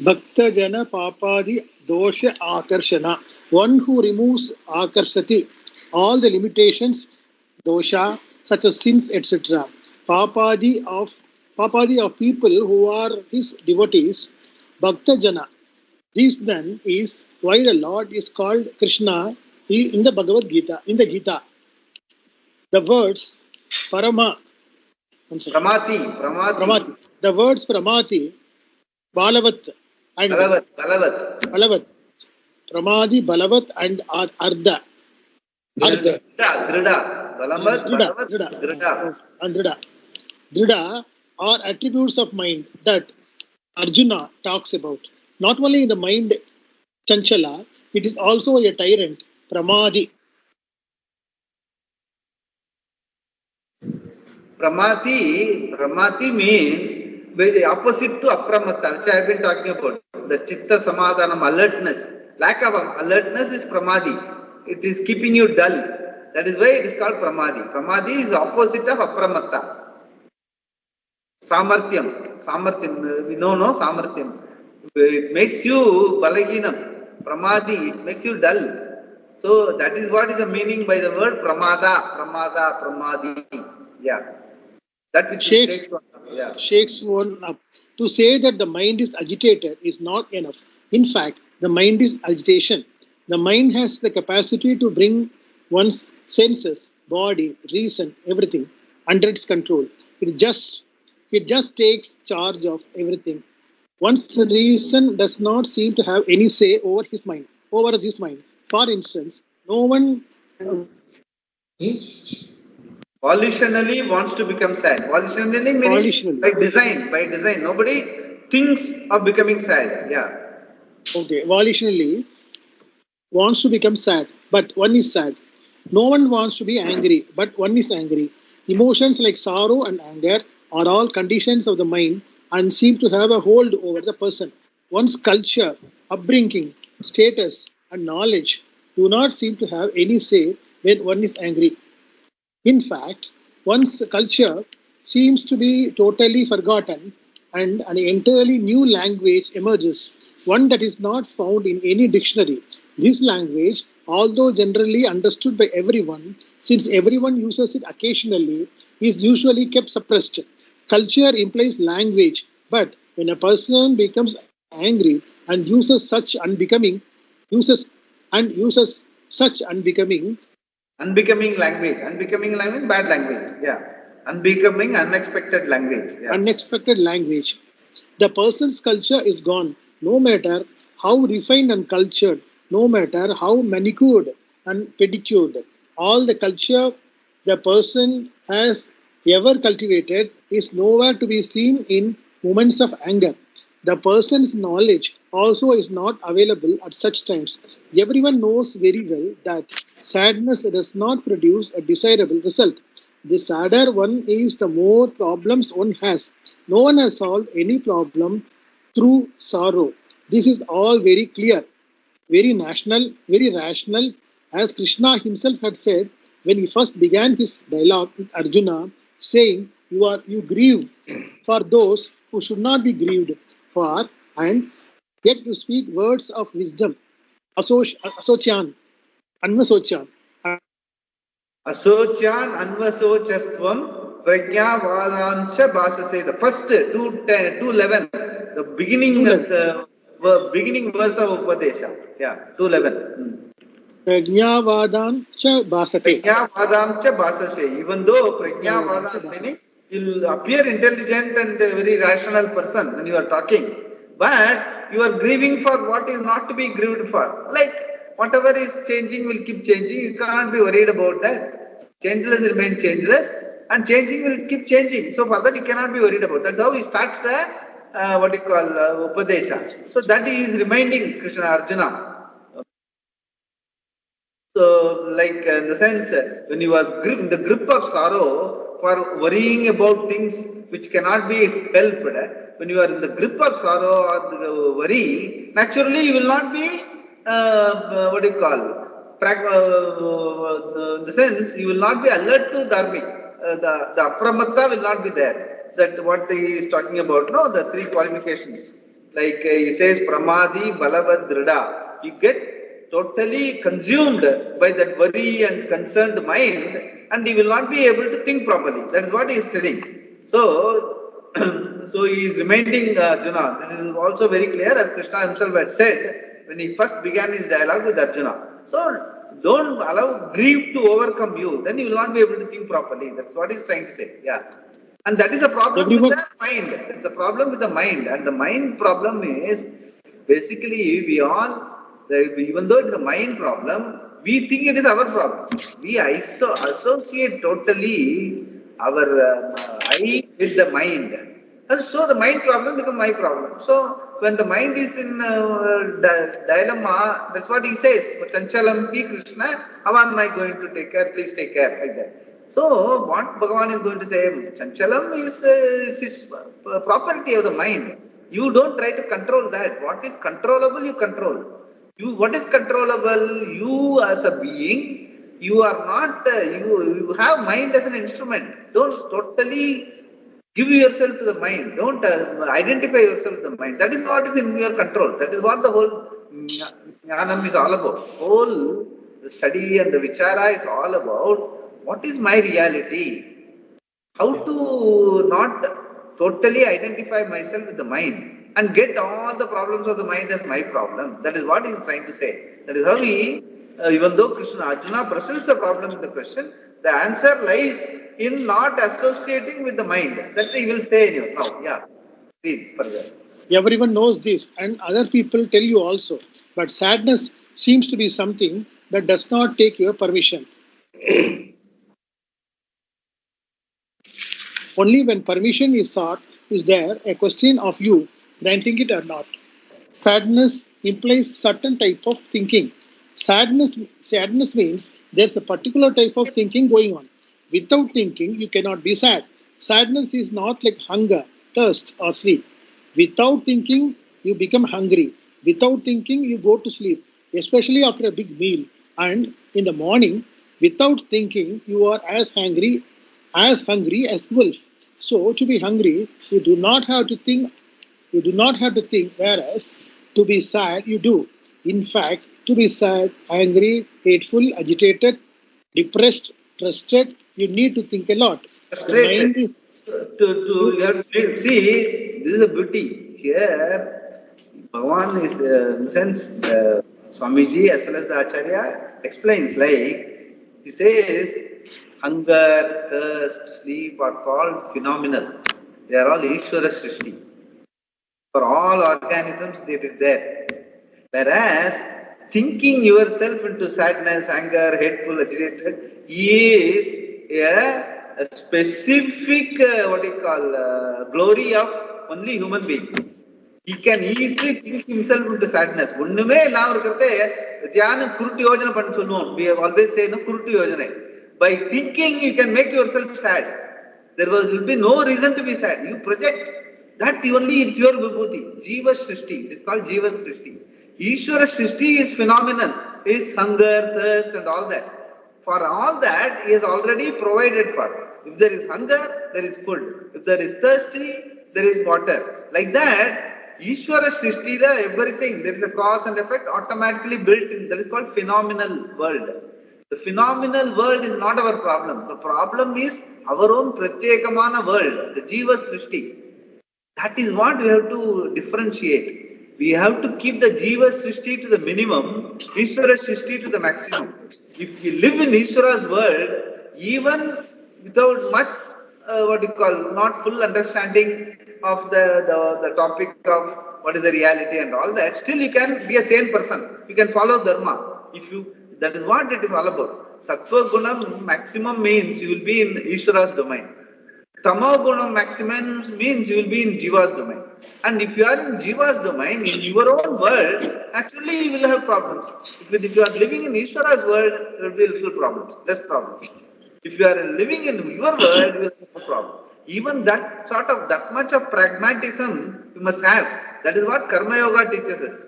Bhakta Jana Papadi Dosha Akarshana. One who removes Akarshati, all the limitations, dosha, such as sins, etc. Papadi of people who are his devotees, Bhakta Jana. This then is why the Lord is called Krishna in the Bhagavad Gita. In the Gita, the words Parama, Pramati. The words Pramati, Balavat, and Balavat. Pramadi, Balavat, and Ardha. Drida. Balavat, Drida. And Drida. Drida are attributes of mind that Arjuna talks about. Not only in the mind Chanchala, it is also a tyrant, Pramadi. Pramati means the opposite to Apramatta, which I have been talking about. The Chitta Samadhanam, alertness. Lack of alertness is Pramadi. It is keeping you dull. That is why it is called Pramadi. Pramadi is the opposite of Apramatta. Samarthyam. We know, no? Samarthyam. It makes you balaginam. Pramadi, it makes you dull. So that is what is the meaning by the word Pramadi. Yeah. That which shakes one up. To say that the mind is agitated is not enough. In fact, the mind is agitation. The mind has the capacity to bring one's senses, body, reason, everything under its control. It just takes charge of everything. One's reason does not seem to have any say over this mind. For instance, no one volitionally wants to become sad. Volitionally meaning by design. Nobody thinks of becoming sad. Yeah. Okay. Volitionally wants to become sad, but one is sad. No one wants to be angry, but one is angry. Emotions like sorrow and anger are all conditions of the mind and seem to have a hold over the person. One's culture, upbringing, status, and knowledge do not seem to have any say when one is angry. In fact, one's culture seems to be totally forgotten and an entirely new language emerges, one that is not found in any dictionary. This language, although generally understood by everyone, since everyone uses it occasionally, is usually kept suppressed. Culture implies language, but when a person becomes angry and uses such unbecoming language, bad language. Yeah. Unbecoming, unexpected language. Yeah. Unexpected language. The person's culture is gone, no matter how refined and cultured, no matter how manicured and pedicured. All the culture the person has ever cultivated is nowhere to be seen in moments of anger. The person's knowledge also is not available at such times. Everyone knows very well that sadness does not produce a desirable result. The sadder one is, the more problems one has. No one has solved any problem through sorrow. This is all very clear, very rational, as Krishna himself had said when he first began his dialogue with Arjuna, saying, You grieve for those who should not be grieved for, and yet you speak words of wisdom. Asocyan, Anvasocyan. Asocyan, Anvasocastvam, Prajna Vadancha Basase. The first 211, the beginning verse of Upadesha. Yeah, 211. Prajnavadam basase. Even though Prajnavadam meaning you'll appear intelligent and a very rational person when you are talking, but you are grieving for what is not to be grieved for. Like whatever is changing will keep changing. You can't be worried about that. Changeless remain changeless, and changing will keep changing. So for that you cannot be worried about. That's how he starts the Upadesha. So that he is reminding Krishna Arjuna. So, like in the sense, when you are in the grip of sorrow for worrying about things which cannot be helped, when you are in the grip of sorrow or the worry, naturally you will not be, the sense you will not be alert to dharmic. The apramatta will not be there. That what he is talking about, no, the three qualifications. Like he says, Pramadi Balavad Drida. You get totally consumed by that worry and concerned mind, and he will not be able to think properly. That is what he is telling. So, so he is reminding Arjuna. This is also very clear, as Krishna himself had said when he first began his dialogue with Arjuna. So, don't allow grief to overcome you. Then you will not be able to think properly. That's what he is trying to say. Yeah. And that is a problem with the mind. It's a problem with the mind. And the mind problem is basically we all, even though it's a mind problem, we think it is our problem. We associate totally our I with the mind. And so the mind problem becomes my problem. So when the mind is in dilemma, that's what he says. Chanchalam ki Krishna, how am I going to take care? Please take care, like that. So what Bhagavan is going to say, Chanchalam is its property of the mind. You don't try to control that. What is controllable, you control. What is controllable? You as a being, you are not, you have mind as an instrument. Don't totally give yourself to the mind. Don't identify yourself with the mind. That is what is in your control. That is what the whole Jnanam is all about. The study and the vichara is all about what is my reality. How to not totally identify myself with the mind and get all the problems of the mind as my problem. That is what he is trying to say. That is how he, even though Arjuna presents the problem in the question, the answer lies in not associating with the mind. That he will say now. Yeah. Read further. Everyone knows this, and other people tell you also. But sadness seems to be something that does not take your permission. Only when permission is sought is there a question of you granting it or not. Sadness implies certain type of thinking. Sadness means there's a particular type of thinking going on. Without thinking, you cannot be sad. Sadness is not like hunger, thirst, or sleep. Without thinking, you become hungry. Without thinking, you go to sleep, especially after a big meal. And in the morning, without thinking, you are as hungry as wolf. So to be hungry, you do not have to think. Whereas to be sad, you do. In fact, to be sad, angry, hateful, agitated, depressed, trusted, you need to think a lot. Frustrated. You have to see, this is a beauty. Here, Bhagavan is, in the sense, Swamiji as well as the Acharya explains, like, he says, hunger, thirst, sleep are called phenomenal. They are all Ishvara Srishti. For all organisms, it is there. Whereas, thinking yourself into sadness, anger, hateful, agitated is a specific, glory of only human being. He can easily think himself into sadness. We have always said, by thinking, you can make yourself sad. There will be no reason to be sad. You project that only it's your vibhuti. Jiva Srishti. It is called Jiva Srishti. Ishvara Srishti is phenomenon. Is hunger, thirst, and all that. For all that, he has already provided for. If there is hunger, there is food. If there is thirsty, there is water. Like that, Ishvara Srishti, everything, there is a cause and effect automatically built in. That is called phenomenal world. The phenomenal world is not our problem. The problem is our own pratyekamana world, the Jiva Srishti. That is what we have to differentiate. We have to keep the Jiva Srishti to the minimum, Ishvara Srishti to the maximum. If we live in Ishvara's world, even without much, not full understanding of the topic of what is the reality and all that, still you can be a sane person. You can follow Dharma. That is what it is all about. Sattva Gunam maximum means you will be in Ishvara's domain. Tamo Gunam maximum means you will be in Jiva's domain. And if you are in Jiva's domain, in your own world, actually you will have problems. If you are living in Ishvara's world, there will be little problems, less problems. If you are living in your world, you will have a problem. Even that much of pragmatism you must have. That is what Karma Yoga teaches us.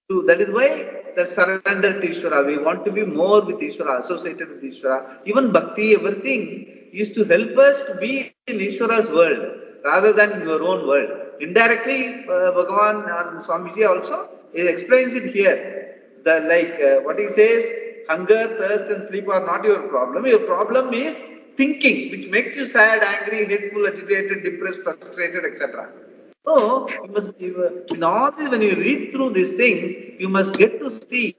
So that is why the surrender to Ishvara. We want to be more with Ishvara, associated with Ishvara. Even Bhakti, everything is to help us to be in Ishvara's world rather than your own world. indirectly, Bhagavan and Swamiji also he explains it here. What he says, hunger, thirst, and sleep are not your problem. Your problem is thinking, which makes you sad, angry, hateful, agitated, depressed, frustrated, etc. So you must be, in all this, when you read through these things, you must get to see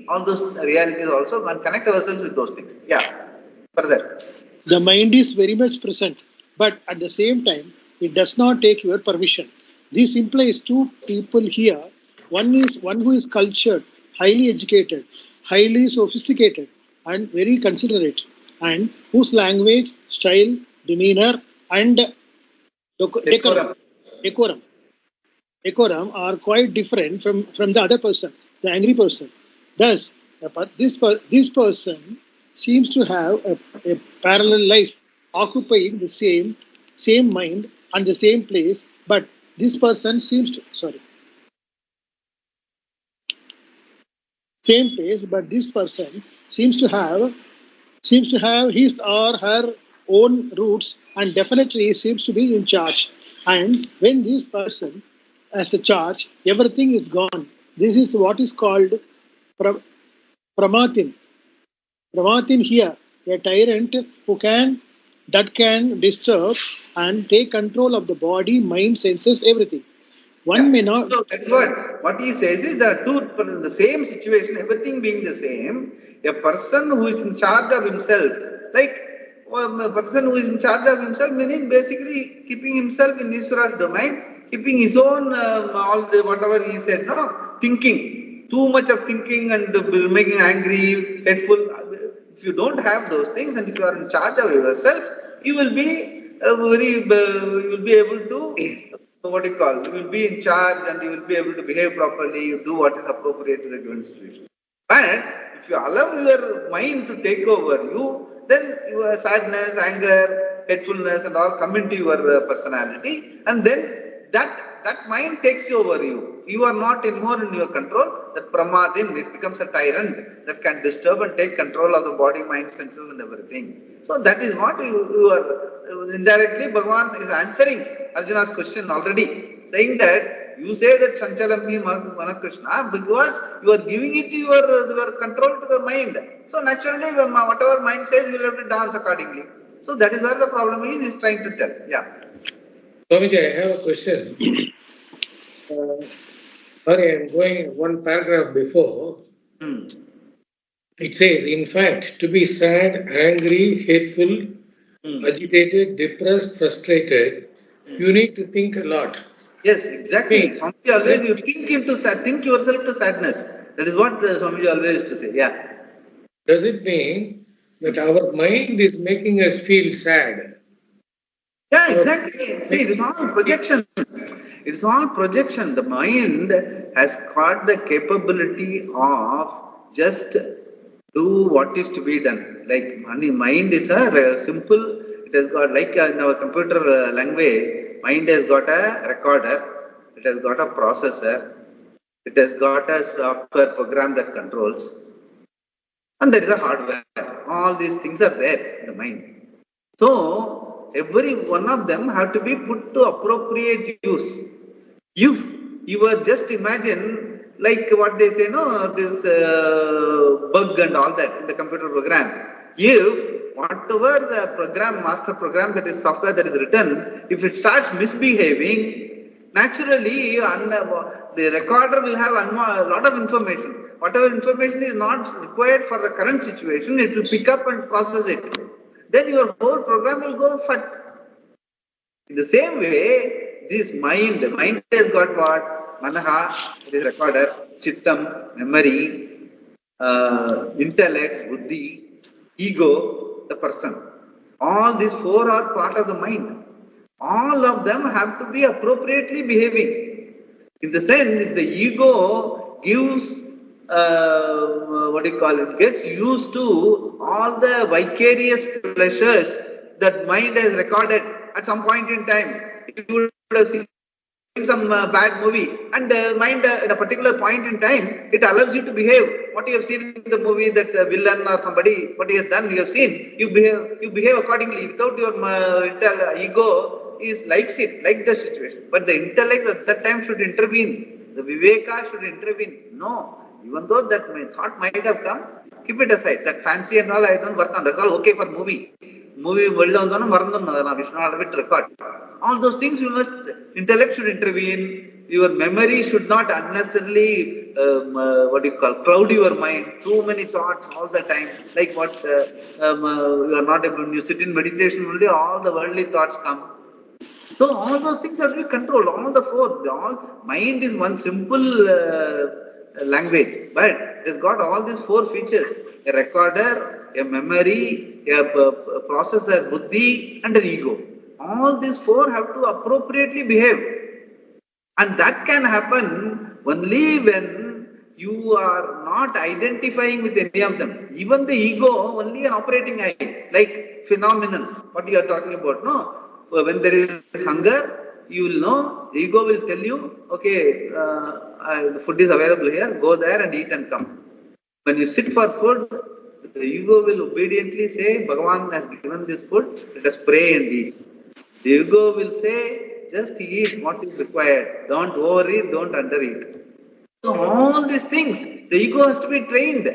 all those realities also and connect ourselves with those things. Yeah. Further. The mind is very much present, but at the same time, it does not take your permission. This implies two people here. One is one who is cultured, highly educated, highly sophisticated, and very considerate, and whose language, style, demeanor, and decorum, Decorum. decorum, decorum are quite different from the other person, the angry person. Thus, this person seems to have a parallel life, occupying the same mind and the same place, but this person seems to same place, but this person seems to have his or her own roots and definitely seems to be in charge. And when this person has a charge, everything is gone. This is what is called pra- pramatin. Pramatin here, a tyrant that can disturb and take control of the body, mind, senses, everything. One Yeah. may not. So that's what he says is that two in the same situation, everything being the same, a person who is in charge of himself, like a person who is in charge of himself, meaning basically keeping himself in Ishvara's domain, keeping his own all the whatever he said, no thinking, too much of thinking and making angry, hateful. If you don't have those things, and if you are in charge of yourself, you will be you will be able to what you call, you will be in charge and you will be able to behave properly, you do what is appropriate to the given situation. But if you allow your mind to take over you, then your sadness, anger, hatefulness and all come into your personality, and then that mind takes over you. You are not anymore in your control. That pramadin, it becomes a tyrant that can disturb and take control of the body, mind, senses and everything. So that is what you are indirectly Bhagavan is answering Arjuna's question already, saying that you say that Sanchalami Manakrishna because you are giving it to your control to the mind. So naturally, whatever mind says, you will have to dance accordingly. So that is where the problem is, he's trying to tell. Yeah. Swamiji, I have a question. Sorry, I'm going one paragraph before. It says, in fact, to be sad, angry, hateful, agitated, depressed, frustrated, you need to think a lot. Yes, exactly. Swamiji always you think yourself to sadness. That is what Swamiji always used to say. Yeah. Does it mean that our mind is making us feel sad? Yeah, exactly. See, it is all projection. It's all projection. The mind has got the capability of just do what is to be done. Like mind is a simple. It has got like in our computer language. Mind has got a recorder. It has got a processor. It has got a software program that controls, and there is a hardware. All these things are there in the mind. So every one of them have to be put to appropriate use. If you were just imagine like what they say, no, this bug and all that in the computer program. If whatever the program, master program that is software that is written, if it starts misbehaving, naturally the recorder will have a lot of information. Whatever information is not required for the current situation, it will pick up and process it. Then your whole program will go fat. In the same way, this mind has got what? Manaha, it is recorder, chittam, memory, intellect, buddhi, ego, the person. All these four are part of the mind. All of them have to be appropriately behaving. In the sense, if the ego gives gets used to all the vicarious pleasures that mind has recorded at some point in time. You would have seen some bad movie, and mind at a particular point in time, it allows you to behave. What you have seen in the movie, that villain or somebody, what he has done, you have seen, you behave accordingly. Without your ego, is likes it, like the situation. But the intellect at that time should intervene. The Viveka should intervene. No. Even though that thought might have come, keep it aside. That fancy and all, I don't work on. That's all okay for movie. Movie world on we should not have it record. All those things intellect should intervene. Your memory should not unnecessarily cloud your mind. Too many thoughts all the time. Like what you are not able, when you sit in meditation only, all the worldly thoughts come. So all those things have to be controlled. All the four, all mind is one simple language, but it has got all these four features: a recorder, a memory, a processor, buddhi, and an ego. All these four have to appropriately behave, and that can happen only when you are not identifying with any of them. Even the ego, only an operating eye, like phenomenon. What you are talking about, no? When there is hunger, you will know, the ego will tell you, okay, the food is available here, go there and eat and come. When you sit for food, the ego will obediently say, Bhagavan has given this food, let us pray and eat. The ego will say, just eat what is required, don't overeat, don't undereat. So all these things, the ego has to be trained.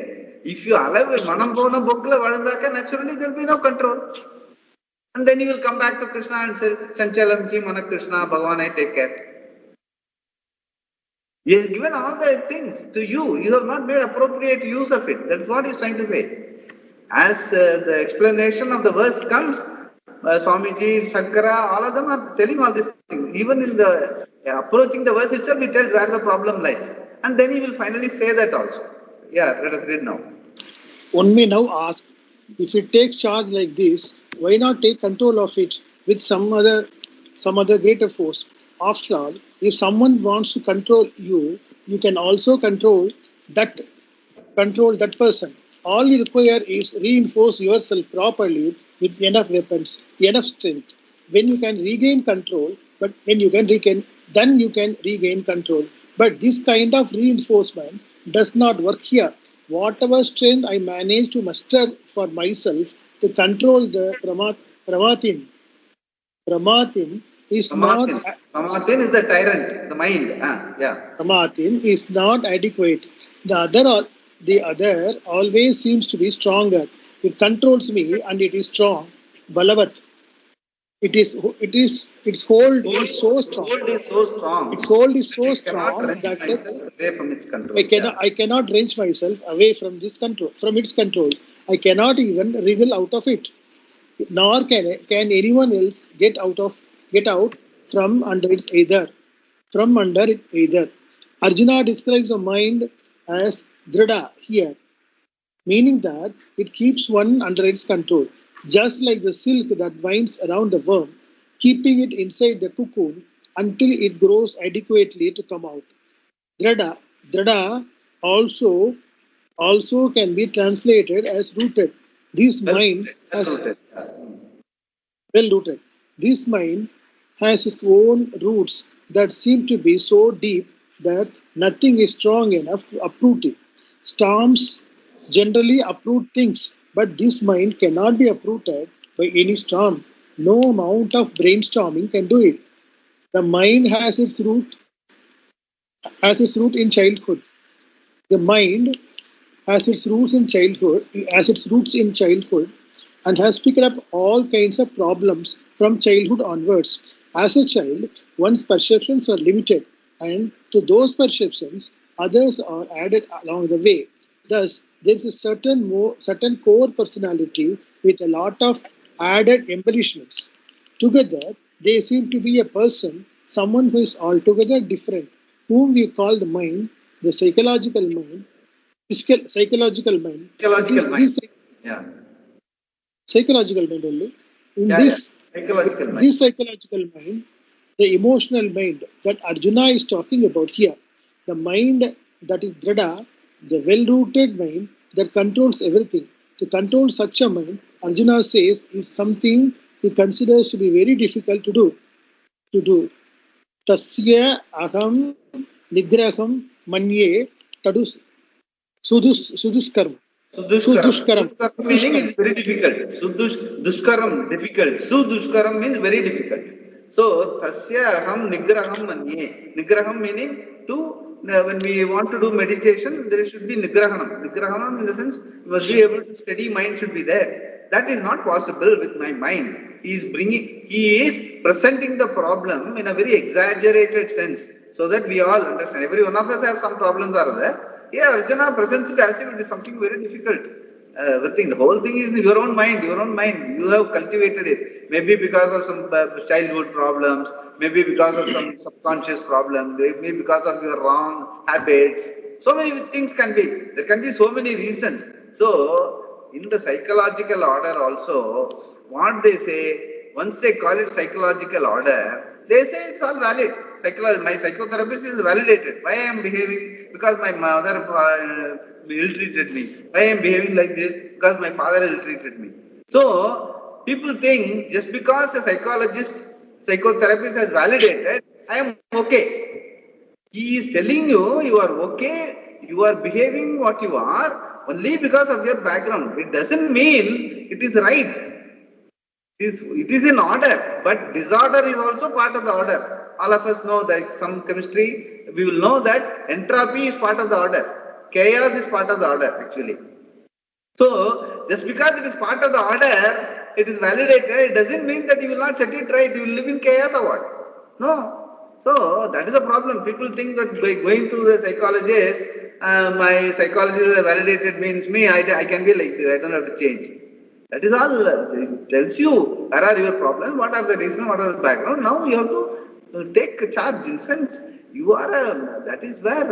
If you allow it, naturally there will be no control. And then you will come back to Krishna and say, Sanchalam ki mana Krishna, Bhagavan, I take care. He has given all the things to you. You have not made appropriate use of it. That's what he is trying to say. As the explanation of the verse comes, Swamiji, Shankara, all of them are telling all these things. Even in the approaching the verse itself, he tells where the problem lies. And then he will finally say that also. Yeah, let us read now. One may now ask, if it takes charge like this, why not take control of it with some other greater force? After all, if someone wants to control you, you can also control that person. All you require is reinforce yourself properly with enough weapons, enough strength. When you can regain control, then you can regain control. But this kind of reinforcement does not work here. Whatever strength I manage to muster for myself to control the Pramatin is not... Pramatin is the tyrant, the mind. Pramatin is not adequate. The other always seems to be stronger. It controls me and it is strong. Balavat. Its hold is so strong. Its hold is so strong that I cannot wrench myself away from its control. I cannot even wriggle out of it. Nor can anyone else get out from under it either. Arjuna describes the mind as drada here, meaning that it keeps one under its control, just like the silk that winds around the worm, keeping it inside the cocoon until it grows adequately to come out. Drada also can be translated as rooted. This mind has well rooted. This mind has its own roots that seem to be so deep that nothing is strong enough to uproot it. Storms generally uproot things, but this mind cannot be uprooted by any storm. No amount of brainstorming can do it. The mind has its root in childhood. The mind has its roots in childhood, and has picked up all kinds of problems from childhood onwards. As a child, one's perceptions are limited, and to those perceptions, others are added along the way. Thus, there is a certain core personality with a lot of added embellishments. Together, they seem to be a person, someone who is altogether different, whom we call the mind, the psychological mind. Psychological mind only. This psychological mind, the emotional mind that Arjuna is talking about here, the mind that is drada, the well-rooted mind that controls everything. To control such a mind, Arjuna says, is something he considers to be very difficult to do. Tasya aham nigraham manye tadus suduskaram. Suduskaram meaning it's very difficult. Duskaram, difficult. Suduskaram means very difficult. So, tasya aham nigraham manye. Nigraham meaning to, when we want to do meditation, there should be nigrahanam. Nigrahanam in the sense, you must be able to steady mind should be there. That is not possible with my mind. He is presenting the problem in a very exaggerated sense, so that we all understand. Every one of us have some problems are there. Here Arjuna presents it as if it is something very difficult. Everything, the whole thing is in your own mind, your own mind. You have cultivated it. Maybe because of some childhood problems, maybe because of some subconscious problem, maybe because of your wrong habits. So many things can be. There can be so many reasons. So, in the psychological order also, what they say, once they call it psychological order, they say it's all valid. My psychotherapist is validated. Why I am behaving? Because my mother ill-treated me. Why I am behaving like this? Because my father ill-treated me. So, people think just because a psychotherapist has validated, I am okay. He is telling you, you are okay, you are behaving what you are only because of your background. It doesn't mean it is right. It is in order, but disorder is also part of the order. All of us know that some chemistry, we will know that entropy is part of the order. Chaos is part of the order actually. So, just because it is part of the order, it is validated, it doesn't mean that you will not set it right, you will live in chaos or what? No. So, that is a problem. People think that by going through the psychologist, my psychologist validated means me, I can be like this, I don't have to change. That is all. It tells you where are your problems, what are the reasons, what are the background. Now you have to take charge. In sense, you are that is where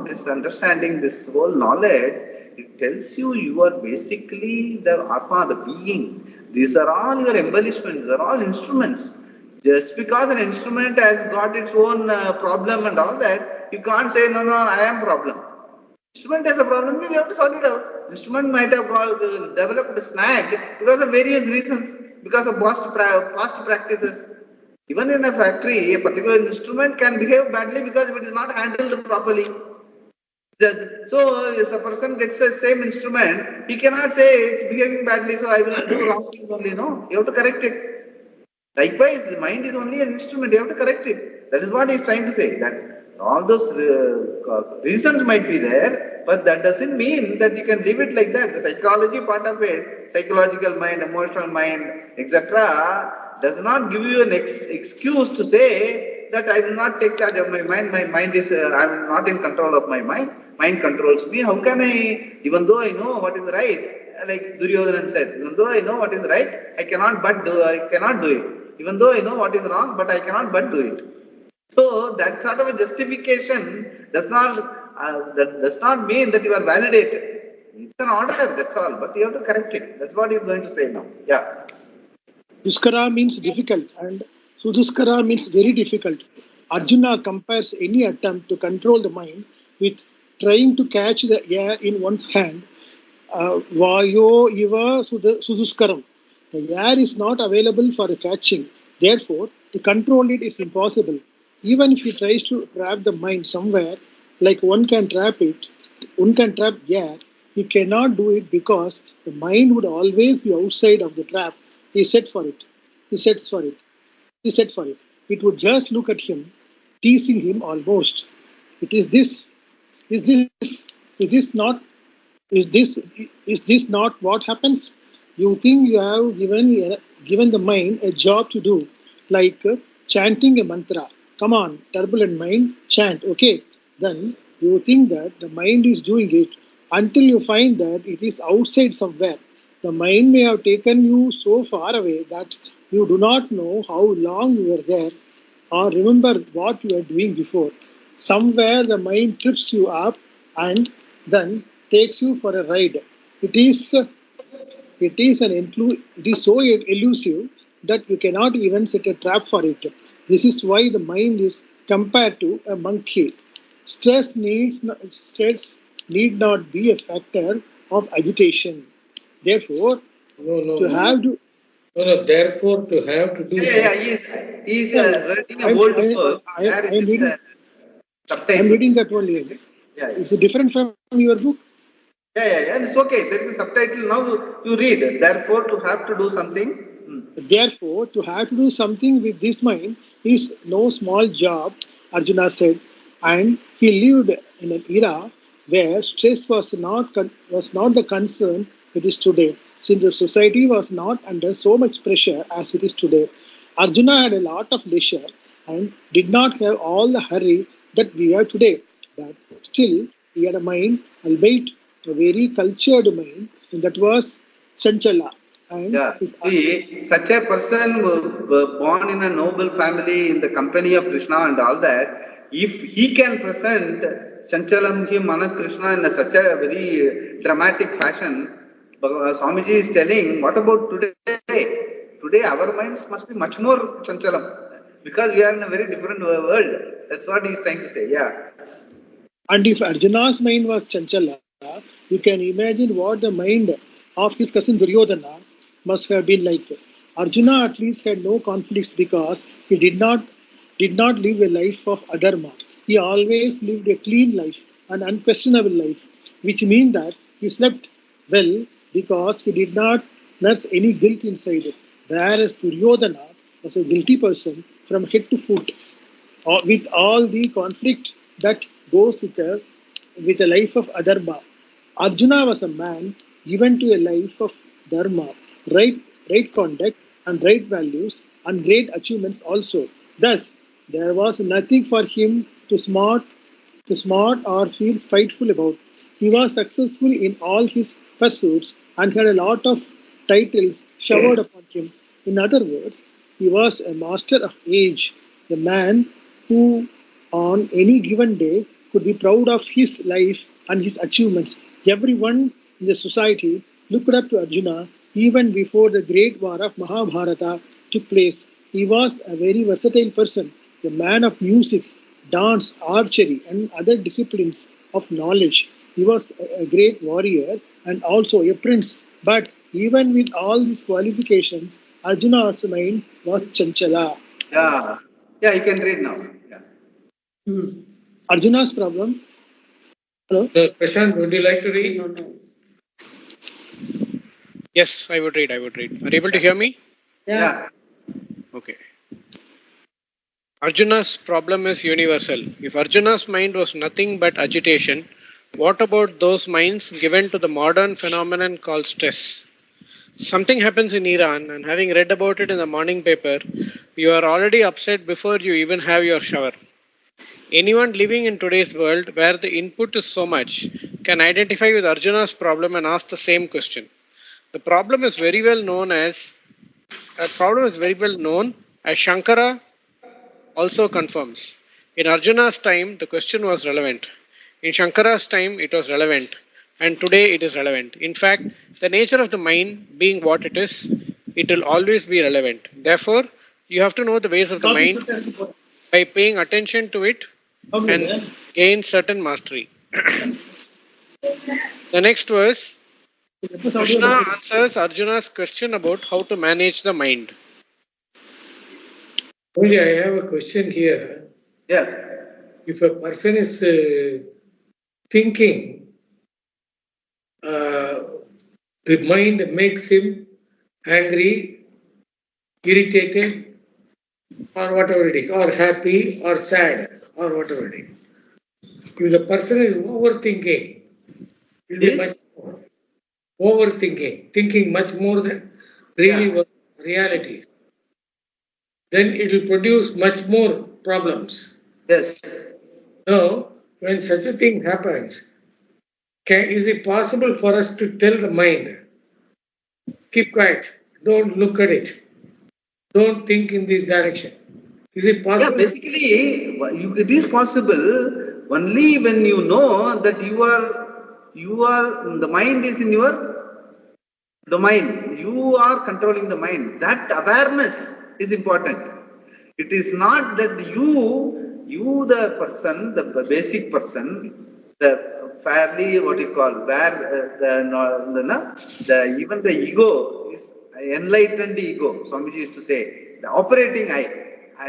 this understanding, this whole knowledge, it tells you are basically the Atma, the being. These are all your embellishments, these are all instruments. Just because an instrument has got its own problem and all that, you can't say, no, I am problem. Instrument has a problem, you have to sort it out. Instrument might have developed a snag because of various reasons, because of past practices. Even in a factory, a particular instrument can behave badly because if it is not handled properly. So, if a person gets the same instrument, he cannot say it's behaving badly, so I will do wrong things only. No, you have to correct it. Likewise, the mind is only an instrument, you have to correct it. That is what he is trying to say, that all those reasons might be there, but that doesn't mean that you can leave it like that. The psychology part of it, psychological mind, emotional mind, etc., does not give you an excuse to say that I will not take charge of my mind. My mind is, I am not in control of my mind. Mind controls me. How can I, even though I know what is right, like Duryodhana said, even though I know what is right, I cannot do it. Even though I know what is wrong, but I cannot but do it. So that sort of a justification does not mean that you are validated. It's an order, that's all. But you have to correct it. That's what you're going to say now. Yeah. Duskara means difficult and Suduskara means very difficult. Arjuna compares any attempt to control the mind with trying to catch the air in one's hand. Vayo iva suduskaram. The air is not available for catching. Therefore, to control it is impossible. Even if he tries to trap the mind somewhere, like one can trap air, he cannot do it because the mind would always be outside of the trap he set for it. He sets for it. He set for it. It would just look at him, teasing him almost. It is this. Is this not? Is this not what happens? You think you have given the mind a job to do, like chanting a mantra. Come on, turbulent mind, chant. Okay, then you think that the mind is doing it until you find that it is outside somewhere. The mind may have taken you so far away that you do not know how long you were there or remember what you were doing before. Somewhere the mind trips you up and then takes you for a ride. It is so elusive that you cannot even set a trap for it. This is why the mind is compared to a monkey. Stress need not be a factor of agitation. Therefore, Therefore, to have to do something. He is writing a bold book. I'm reading that only. Is it different from your book? Yeah. It's okay. There is a subtitle. Now you read. Therefore, to have to do something. Therefore, to have to do something with this mind is no small job, Arjuna said, and he lived in an era where stress was not the concern it is today, since the society was not under so much pressure as it is today. Arjuna had a lot of leisure and did not have all the hurry that we have today, but still he had a mind, albeit a very cultured mind, and that was Chanchala. And Yeah, his see, such a person born in a noble family in the company of Krishna and all that, if he can present Chanchalam ki Mana Krishna in such a very dramatic fashion, Swamiji is telling, what about today? Today our minds must be much more Chanchalam because we are in a very different world. That's what he is trying to say. Yeah. And if Arjuna's mind was Chanchala, you can imagine what the mind of his cousin Duryodhana must have been like. Arjuna at least had no conflicts because he did not live a life of adharma. He always lived a clean life, an unquestionable life, which means that he slept well because he did not nurse any guilt inside it. Whereas Duryodhana was a guilty person from head to foot with all the conflict that goes with a life of adharma. Arjuna was a man given to a life of dharma, right, right conduct and right values and great achievements also. Thus, there was nothing for him to smart or feel spiteful about. He was successful in all his pursuits and had a lot of titles showered upon him. In other words, he was a master of age, a man who, on any given day, could be proud of his life and his achievements. Everyone in the society looked up to Arjuna even before the great war of Mahabharata took place. He was a very versatile person, a man of music, dance, archery, and other disciplines of knowledge. He was a great warrior and also a prince. But even with all these qualifications, Arjuna's mind was Chanchala. Yeah. Yeah, you can read now. Yeah. Arjuna's problem. Hello? Prashant, would you like to read? Yes, I would read. Are you able to hear me? Yeah. Okay. Arjuna's problem is universal. If Arjuna's mind was nothing but agitation, what about those minds given to the modern phenomenon called stress? Something happens in Iran, and having read about it in the morning paper, you are already upset before you even have your shower. Anyone living in today's world where the input is so much can identify with Arjuna's problem and ask the same question. The problem is very well known as Shankara also confirms. In Arjuna's time, the question was relevant. In Shankara's time, it was relevant. And today, it is relevant. In fact, the nature of the mind being what it is, it will always be relevant. Therefore, you have to know the ways of the mind by paying attention to it and gain certain mastery. The next verse, Krishna answers Arjuna's question about how to manage the mind. Only I have a question here. Yes. If a person is thinking, the mind makes him angry, irritated, or whatever it is, or happy, or sad, or whatever it is. If the person is overthinking, it will be much more. Overthinking, thinking much more than really reality. Then it will produce much more problems. Yes. Now, when such a thing happens, is it possible for us to tell the mind, keep quiet, don't look at it, don't think in this direction? Is it possible? Yeah, basically, it is possible only when you know that the mind is in your domain. You are controlling the mind. That awareness is important. It is not that you the person, the basic person, the fairly what you call, where even the ego is enlightened ego. Swamiji used to say, the operating I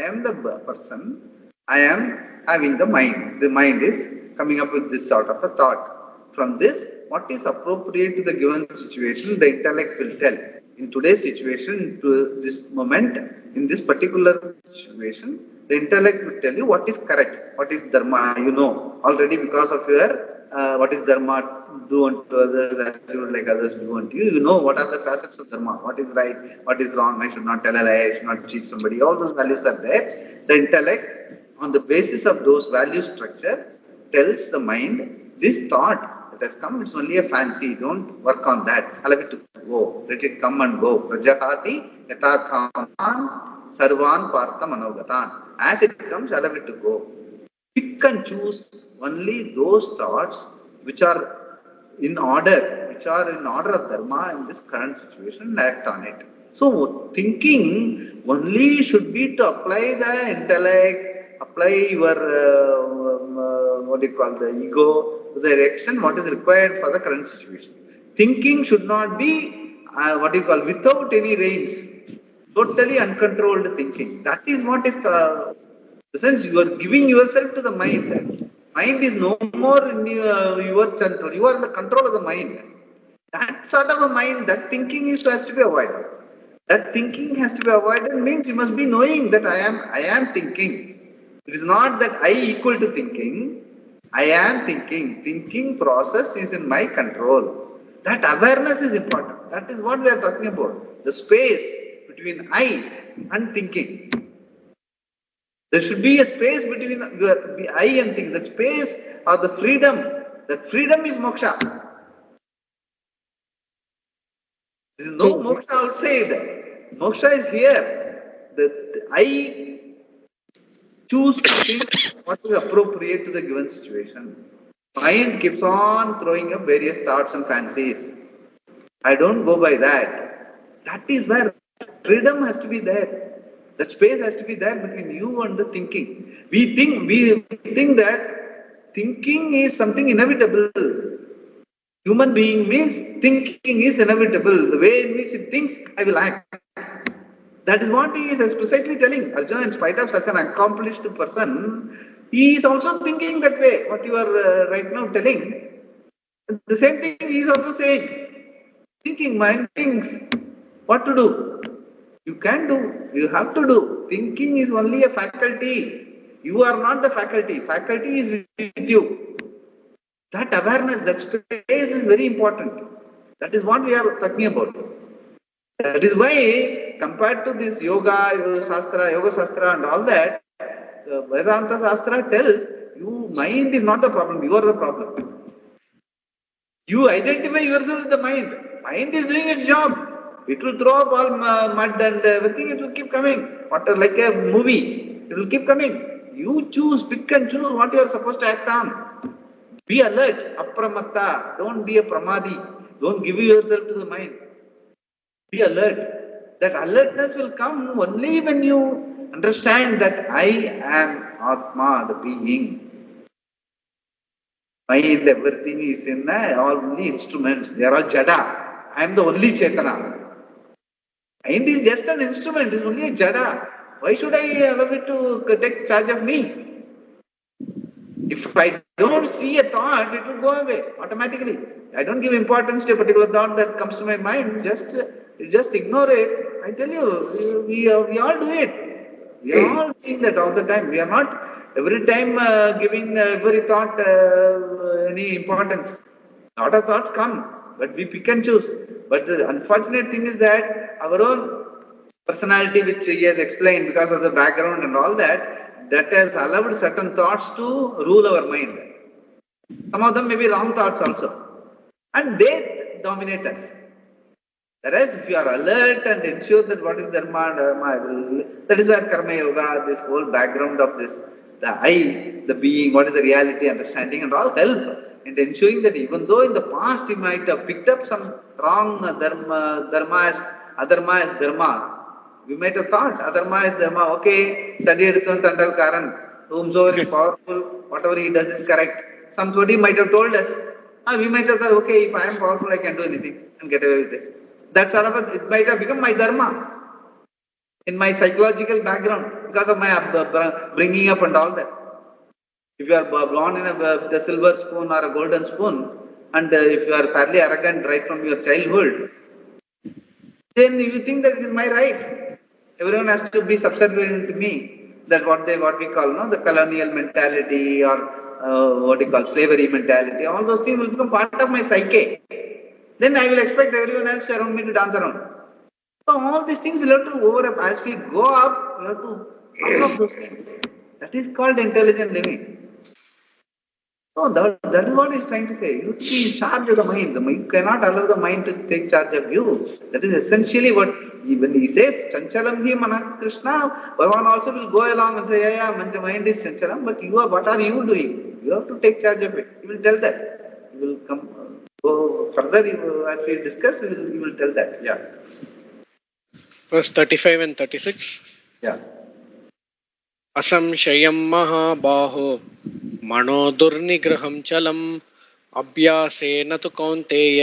am the person, I am having the mind. The mind is coming up with this sort of a thought. From this, what is appropriate to the given situation, the intellect will tell. In today's situation, to this moment, in this particular situation, the intellect will tell you what is correct, what is dharma, you know, already because of your, what is dharma, do unto others as you would like others do unto you. You know what are the facets of dharma, what is right, what is wrong, I should not tell a lie, I should not cheat somebody, all those values are there. The intellect, on the basis of those value structure, tells the mind, this thought that has come, it's only a fancy, don't work on that, allow it to go, let it come and go. Prajahati yatha khaman sarvan partha manogatan. As it comes, allow it to go. Pick and choose only those thoughts which are in order, of dharma in this current situation, and act on it. So thinking only should be to apply the intellect, apply your the ego to the direction what is required for the current situation. Thinking should not be without any reins, totally uncontrolled thinking. That is what is the sense you are giving yourself to the mind. Mind is no more in your control. You are in the control of the mind. That sort of a mind, that thinking has to be avoided. That thinking has to be avoided means you must be knowing that I am thinking. It is not that I equal to thinking. I am thinking. Thinking process is in my control. That awareness is important. That is what we are talking about. The space between I and thinking. There should be a space between your I and thinking. That space or the freedom. That freedom is moksha. There is no moksha outside. Moksha is here. The I choose to think what is appropriate to the given situation. Mind keeps on throwing up various thoughts and fancies. I don't go by that. That is where freedom has to be there. That space has to be there between you and the thinking. We think that thinking is something inevitable. Human being means thinking is inevitable. The way in which it thinks, I will act. That is what he is precisely telling. Arjuna, in spite of such an accomplished person, he is also thinking that way, what you are right now telling. The same thing he is also saying. Thinking, mind thinks what to do. You can do, you have to do. Thinking is only a faculty. You are not the faculty. Faculty is with you. That awareness, that space is very important. That is what we are talking about. That is why, compared to this yoga shastra and all that, the Vedanta Shastra tells you mind is not the problem, you are the problem. You identify yourself with the mind. Mind is doing its job. It will throw up all mud and everything, it will keep coming. Like a movie, it will keep coming. You choose, pick and choose what you are supposed to act on. Be alert, apramatta. Don't be a pramadi. Don't give yourself to the mind. Be alert. That alertness will come only when you understand that I am Atma, the being. Mind, everything is in all only instruments. They are all jada. I am the only Chaitana. Mind is just an instrument, it's only a jada. Why should I allow it to take charge of me? If I don't see a thought, it will go away automatically. I don't give importance to a particular thought that comes to my mind, just ignore it. I tell you, we all do it. We are all doing that all the time. We are not every time giving every thought any importance. A lot of thoughts come, but we pick and choose. But the unfortunate thing is that our own personality, which he has explained because of the background and all that, that has allowed certain thoughts to rule our mind. Some of them may be wrong thoughts also. And they dominate us. Whereas if you are alert and ensure that what is dharma, that is where karma yoga, this whole background of this, the I, the being, what is the reality, understanding and all help. And ensuring that even though in the past you might have picked up some wrong dharma is dharma, we might have thought adharma is dharma, okay, Tadiyaditham Tandal Karan, whomsoever is powerful, whatever he does is correct. Somebody might have told us, we might have thought, okay, if I am powerful, I can do anything and get away with it. That sort of it might have become my dharma in my psychological background because of my bringing up and all that. If you are born in a silver spoon or a golden spoon, and if you are fairly arrogant right from your childhood, then you think that it is my right. Everyone has to be subservient to me. That what we call the colonial mentality, or what we call slavery mentality. All those things will become part of my psyche. Then I will expect everyone else around me to dance around. So all these things will have to overlap. As we go up, we have to overcome those things. That is called intelligent living. So that is what he's trying to say. You have to be in charge of the mind. You cannot allow the mind to take charge of you. That is essentially what, when he says, Chanchalam hi manah Krishna, Bhagavan also will go along and say, yeah, my mind is Chanchalam, but what are you doing? You have to take charge of it. He will tell that. He will come, go further, as we discuss, he will tell that. Yeah. Verse 35 and 36. Yeah. असंशयं महाबाहो मनो दुर्निग्रहं चलम् अभ्यासेन तु कौन्तेय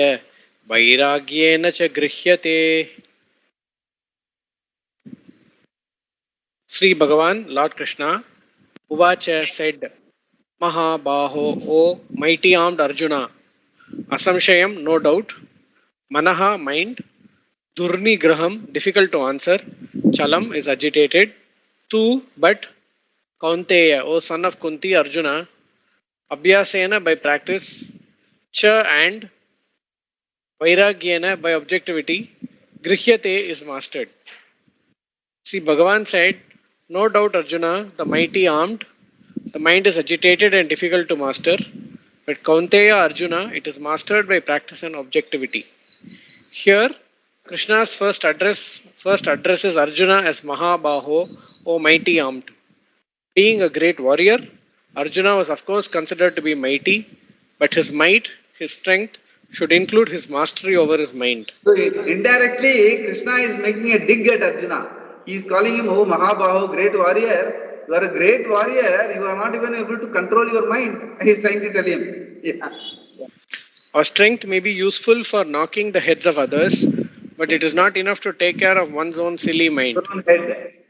वैराग्येन च गृह्यते. Sri Bhagavan, Lord Krishna, Uvacha said, Mahabaho, O mighty armed Arjuna, Asamshayam, no doubt, Manaha, mind, Durnigraham, difficult to answer, Chalam is agitated, Tu, but, Kaunteya, O son of Kunti, Arjuna, Abhyasena by practice, Cha and Vairagyena by objectivity, Grihyate is mastered. See, Bhagavan said, no doubt, Arjuna, the mighty armed, the mind is agitated and difficult to master, but Kaunteya Arjuna, it is mastered by practice and objectivity. Here, Krishna's first addresses Arjuna as Mahabaho, O mighty armed. Being a great warrior, Arjuna was of course considered to be mighty, but his might, his strength, should include his mastery over his mind. So indirectly, Krishna is making a dig at Arjuna. He is calling him, oh Mahabaho, great warrior. You are a great warrior, you are not even able to control your mind. He is trying to tell him. Yeah. Our strength may be useful for knocking the heads of others, but it is not enough to take care of one's own silly mind.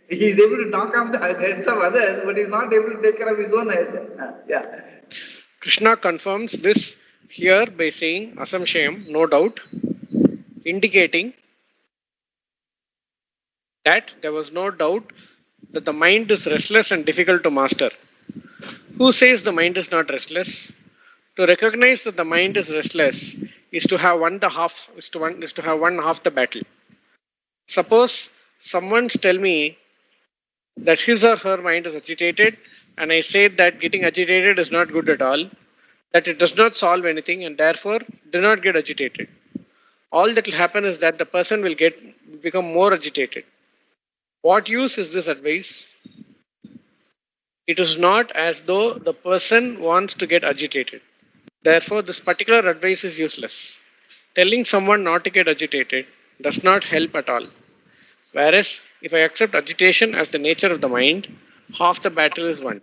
He is able to knock off the heads of others, but he is not able to take care of his own head. Yeah. Krishna confirms this here by saying Asamshayam, no doubt, indicating that there was no doubt that the mind is restless and difficult to master. Who says the mind is not restless? To recognize that the mind is restless is to have won half the battle. Suppose someone tell me that his or her mind is agitated, and I say that getting agitated is not good at all, that it does not solve anything, and therefore do not get agitated. All that will happen is that the person will become more agitated. What use is this advice? It is not as though the person wants to get agitated. Therefore, this particular advice is useless. Telling someone not to get agitated does not help at all. Whereas, if I accept agitation as the nature of the mind, half the battle is won.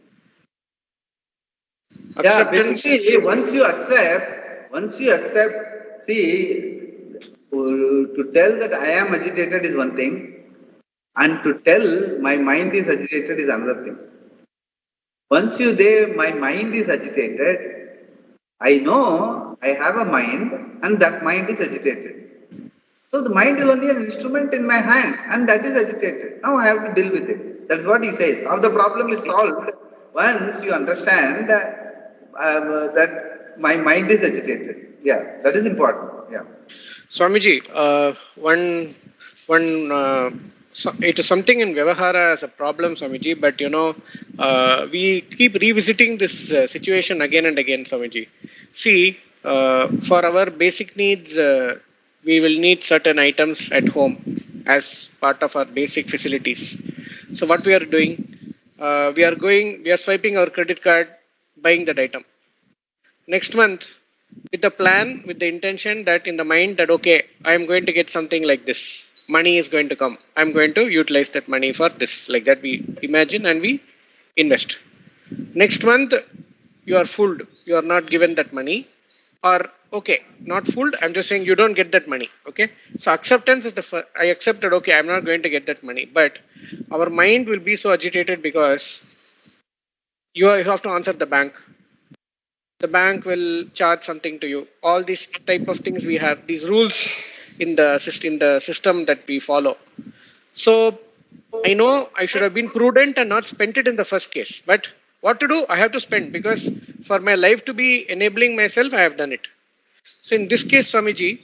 Basically, once you accept, see, to tell that I am agitated is one thing, and to tell my mind is agitated is another thing. Once my mind is agitated, I know I have a mind and that mind is agitated. So the mind is only an instrument in my hands and that is agitated. Now I have to deal with it. That's what he says. How the problem is solved once you understand that my mind is agitated. Yeah, that is important. Yeah. Swamiji, it is something in Vyavahara as a problem, Swamiji, but we keep revisiting this situation again and again, Swamiji. See, for our basic needs, we will need certain items at home as part of our basic facilities. So what we are doing, we are swiping our credit card, buying that item. Next month, with the plan, with the intention that in the mind that, okay, I am going to get something like this. Money is going to come. I'm going to utilize that money for this. Like that we imagine and we invest. Next month, you are fooled. You are not given that money. Or, okay, not fooled. I'm just saying you don't get that money. Okay. So acceptance is I accepted, okay, I'm not going to get that money. But our mind will be so agitated because you have to answer the bank. The bank will charge something to you. All these type of things we have, these rules in the system that we follow. So I know I should have been prudent and not spent it in the first case. But what to do? I have to spend, because for my life to be enabling myself, I have done it. So in this case, Swamiji,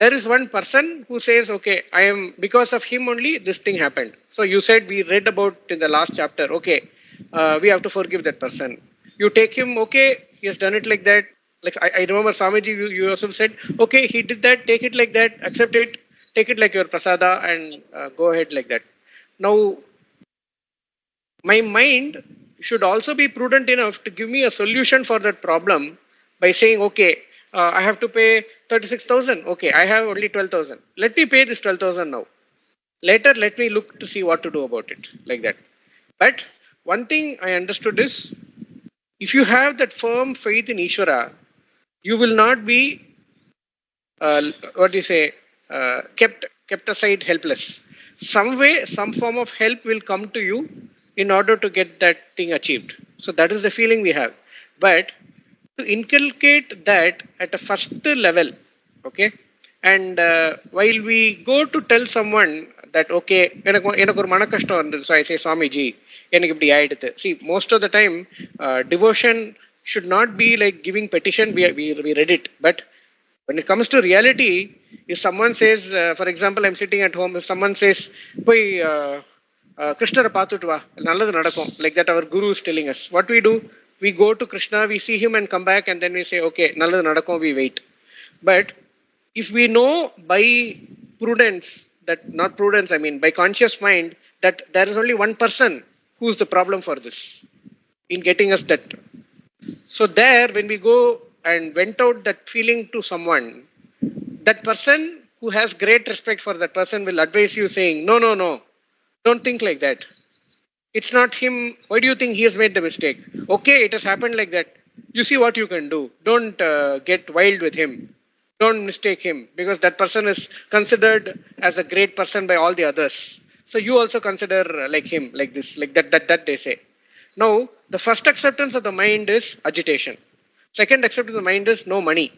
there is one person who says, okay, I am, because of him only this thing happened. So you said, we read about in the last chapter, okay, we have to forgive that person. You take him, okay, he has done it like that. Like I remember Swamiji, you also said, okay, he did that, take it like that, accept it, take it like your prasada, and go ahead like that. Now, my mind should also be prudent enough to give me a solution for that problem by saying, okay, I have to pay 36,000. Okay, I have only 12,000. Let me pay this 12,000 now. Later, let me look to see what to do about it, like that. But one thing I understood is, if you have that firm faith in Ishvara, you will not be, kept aside helpless. Some way, some form of help will come to you in order to get that thing achieved. So that is the feeling we have. But to inculcate that at a first level, okay, and while we go to tell someone that, okay, எனக்கு ஒரு மன கஷ்டம் இருந்தது, so I say, Swamiji, எனக்கு இப்படி ஆயிடுது. See, most of the time, devotion should not be like giving petition, we read it. But when it comes to reality, if someone says, for example, I'm sitting at home, if someone says, போய் கிருஷ்ணரை பார்த்துட்டு வா, நல்லது நடக்கும், like that our guru is telling us, what we do? We go to Krishna, we see him and come back, and then we say, okay, நல்லது நடக்கும், we wait. But if we know by prudence, that not prudence, I mean by conscious mind, that there is only one person who is the problem for this, in getting us that. So there, when we go and vent out that feeling to someone, that person who has great respect for that person will advise you saying, no, don't think like that. It's not him. Why do you think he has made the mistake? Okay, it has happened like that. You see what you can do. Don't get wild with him. Don't mistake him, because that person is considered as a great person by all the others. So you also consider like him, like this, like that they say. Now, the first acceptance of the mind is agitation. Second acceptance of the mind is no money.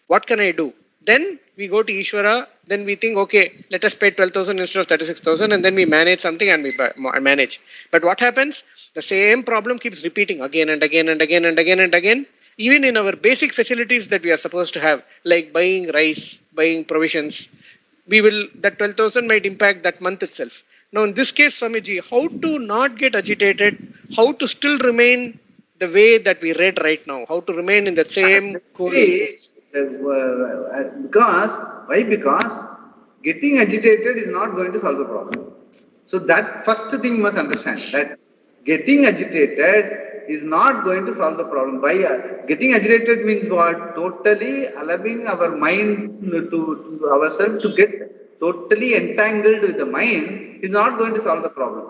What can I do? Then we go to Ishvara, then we think, okay, let us pay 12,000 instead of 36,000, and then we manage something and we manage. But what happens? The same problem keeps repeating again and again and again and again and again, even in our basic facilities that we are supposed to have, like buying rice, buying provisions. That 12,000 might impact that month itself. Now, in this case, Swamiji, how to not get agitated, how to still remain the way that we read right now, how to remain in that same cool. Because getting agitated is not going to solve the problem. So that first thing you must understand, that getting agitated is not going to solve the problem. Why? Getting agitated means what? Totally allowing our mind to ourselves to get totally entangled with the mind is not going to solve the problem.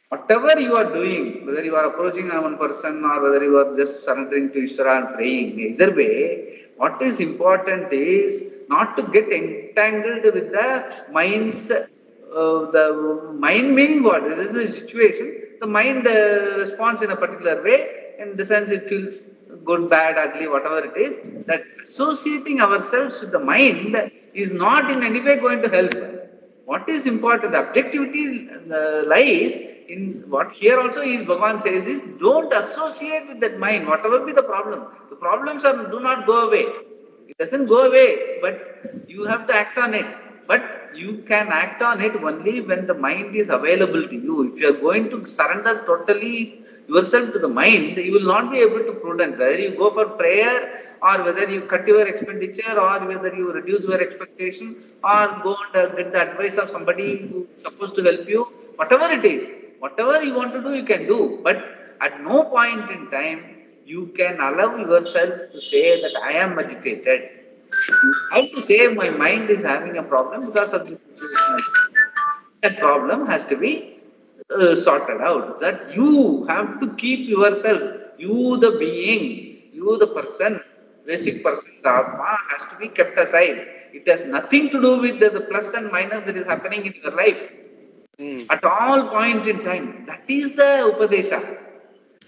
Whatever you are doing, whether you are approaching one person or whether you are just surrendering to Ishvara and praying, either way, what is important is not to get entangled with the mind's, the mind meaning what? This is a situation, the mind responds in a particular way, in the sense it feels good, bad, ugly, whatever it is, that associating ourselves with the mind is not in any way going to help. What is important, the objectivity lies in what here also is, Bhagavan says is, don't associate with that mind, whatever be the problem. The problems do not go away. It doesn't go away, but you have to act on it. But you can act on it only when the mind is available to you. If you are going to surrender totally yourself to the mind, you will not be able to prudent. Whether you go for prayer, or whether you cut your expenditure, or whether you reduce your expectation, or go and get the advice of somebody who is supposed to help you, whatever it is, whatever you want to do, you can do. But at no point in time, you can allow yourself to say that I am agitated. You have to say my mind is having a problem because of this situation. That problem has to be sorted out. That you have to keep yourself, you the being, you the person, basic person, the Atma, has to be kept aside. It has nothing to do with the plus and minus that is happening in your life. At all point in time. That is the Upadesha.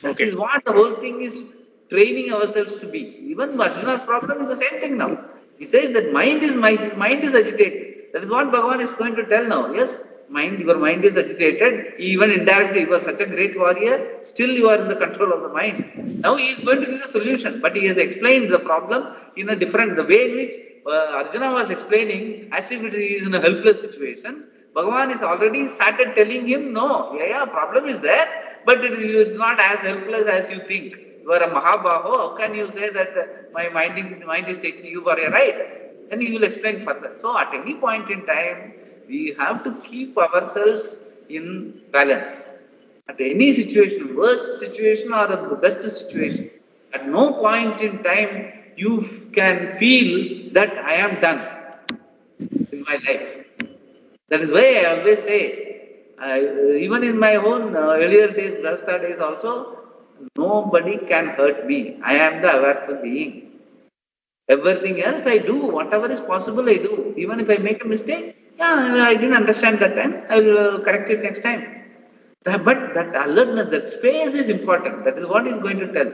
That is what the whole thing is training ourselves to be. Even Arjuna's problem is the same thing now. He says that his mind is agitated. That is what Bhagavan is going to tell now. Yes, your mind is agitated. Even indirectly, you are such a great warrior. Still, you are in the control of the mind. Now he is going to give you a solution, but he has explained the problem in a different, the way in which Arjuna was explaining, as if it is in a helpless situation. Bhagavan is already started telling him, no, problem is there, but it's not as helpless as you think. You are a Mahabaho. How can you say that my mind is taking you for a ride? Then he will explain further. So at any point in time, we have to keep ourselves in balance. At any situation, worst situation or the best situation, at no point in time you can feel that I am done in my life. That is why I always say, even in my own earlier days, Brahsta days also, nobody can hurt me. I am the awareness being. Everything else I do, whatever is possible I do. Even if I make a mistake, I didn't understand that time, I will correct it next time. But that alertness, that space is important. That is what he is going to tell.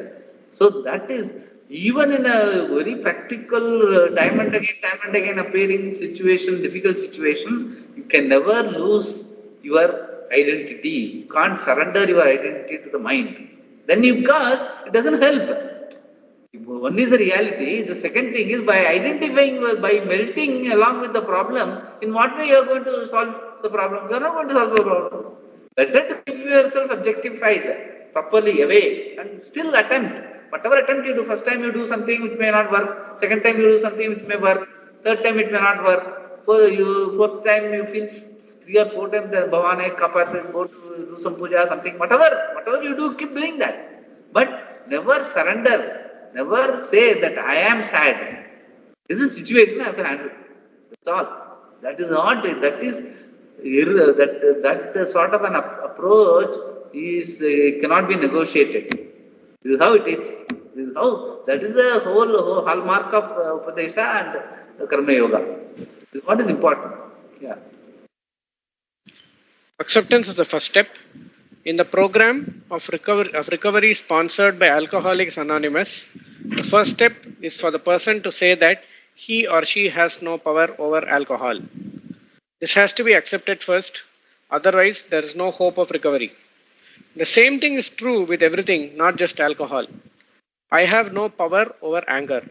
So that is, even in a very practical, time and again appearing situation, difficult situation, you can never lose your identity. You can't surrender your identity to the mind. Then because it doesn't help. One is the reality. The second thing is by identifying, by melting along with the problem, in what way you are going to solve the problem? You are not going to solve the problem. Better to keep yourself objectified, properly away, and still attempt. Whatever attempt you do, first time you do something which may not work, second time you do something which may work, third time it may not work, fourth time you feel 3 or 4 times that Bhavane, Kapat, go to do some puja, something, whatever you do, keep doing that. But never surrender. Never say that I am sad. This is a situation I have to handle. That's all. That is not it. That is that sort of an approach is cannot be negotiated. This is how it is. This is how. That is the whole hallmark of Upadesha and Karma Yoga. This is what is important. Yeah. Acceptance is the first step. In the program of recovery sponsored by Alcoholics Anonymous, the first step is for the person to say that he or she has no power over alcohol. This has to be accepted first, otherwise there is no hope of recovery. The same thing is true with everything, not just alcohol. I have no power over anger.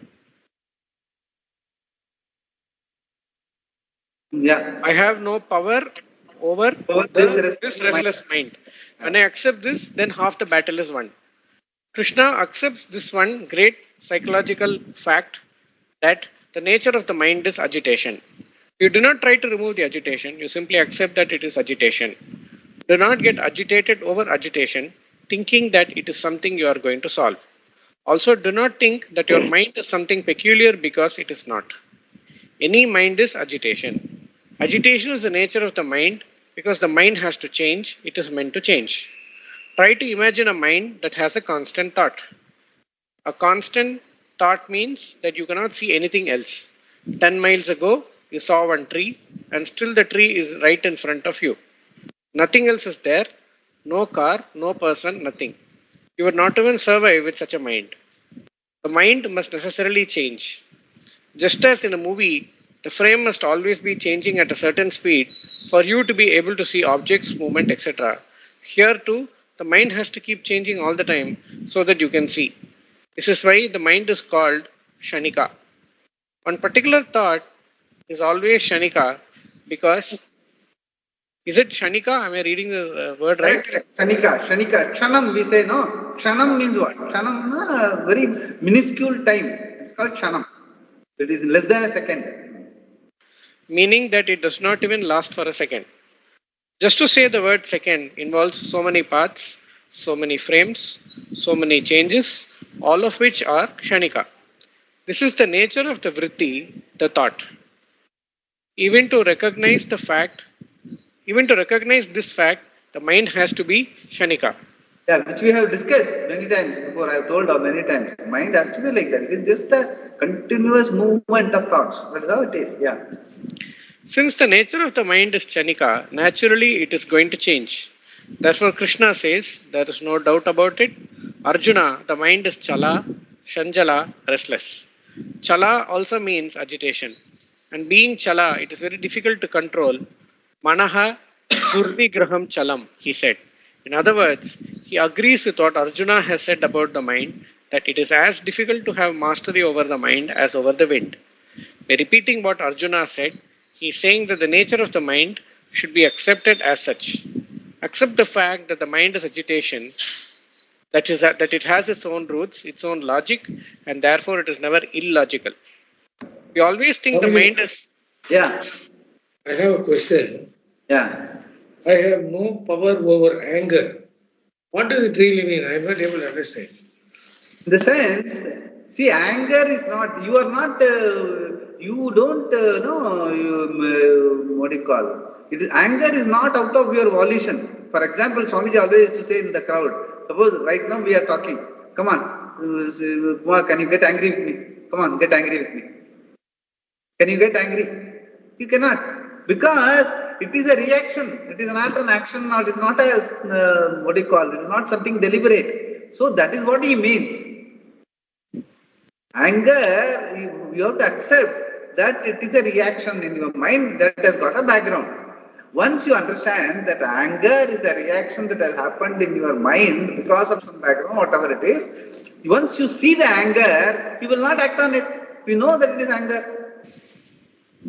Yeah. I have no power over this restless mind. When I accept this, then half the battle is won. Krishna accepts this one great psychological fact that the nature of the mind is agitation. You do not try to remove the agitation, you simply accept that it is agitation. Do not get agitated over agitation, thinking that it is something you are going to solve. Also, do not think that your mind is something peculiar because it is not. Any mind is agitation. Agitation is the nature of the mind because the mind has to change, it is meant to change. Try to imagine a mind that has a constant thought. A constant thought means that you cannot see anything else. 10 miles ago, you saw one tree and still the tree is right in front of you. Nothing else is there. No car, no person, nothing. You would not even survive with such a mind. The mind must necessarily change. Just as in a movie, the frame must always be changing at a certain speed for you to be able to see objects, movement, etc. Here too, the mind has to keep changing all the time so that you can see. This is why the mind is called Shanika. One particular thought is always Shanika because, is it Shanika? Am I reading the word right? Correct. Shanika. Kshanam we say, no? Kshanam means what? Kshanam, very minuscule time. It's called Kshanam. It is less than a second. Meaning that it does not even last for a second. Just to say the word second involves so many paths, so many frames, so many changes, all of which are Kshanika. This is the nature of the vritti, the thought. Even to recognize this fact, the mind has to be Kshanika. Yeah, which we have discussed many times before. I have told how many times. Mind has to be like that. It is just a continuous movement of thoughts. That is how it is. Yeah. Since the nature of the mind is Chanika, naturally it is going to change. Therefore, Krishna says, there is no doubt about it. Arjuna, the mind is Chala, Shanjala, restless. Chala also means agitation. And being chala, it is very difficult to control. Manaha durvigraham chalam, he said. In other words, he agrees with what Arjuna has said about the mind, that it is as difficult to have mastery over the mind as over the wind. By repeating what Arjuna said, he is saying that the nature of the mind should be accepted as such. Accept the fact that the mind is agitation, that it has its own roots, its own logic, and therefore it is never illogical. We always think the mind is... Yeah. I have a question. Yeah. I have no power over anger. What does it really mean? I am not able to understand. In the sense, see, anger is not, you are not, you don't know, what do you call? It is, anger is not out of your volition. For example, Swamiji always used to say in the crowd, suppose right now we are talking, come on, Kumar, can you get angry with me? Come on, get angry with me. Can you get angry? You cannot. Because it is a reaction. It is not an action, or it is not a, what do you call? It is not something deliberate. So that is what he means. Anger, you have to accept that it is a reaction in your mind that has got a background. Once you understand that anger is a reaction that has happened in your mind because of some background, whatever it is, once you see the anger, you will not act on it. You know that it is anger.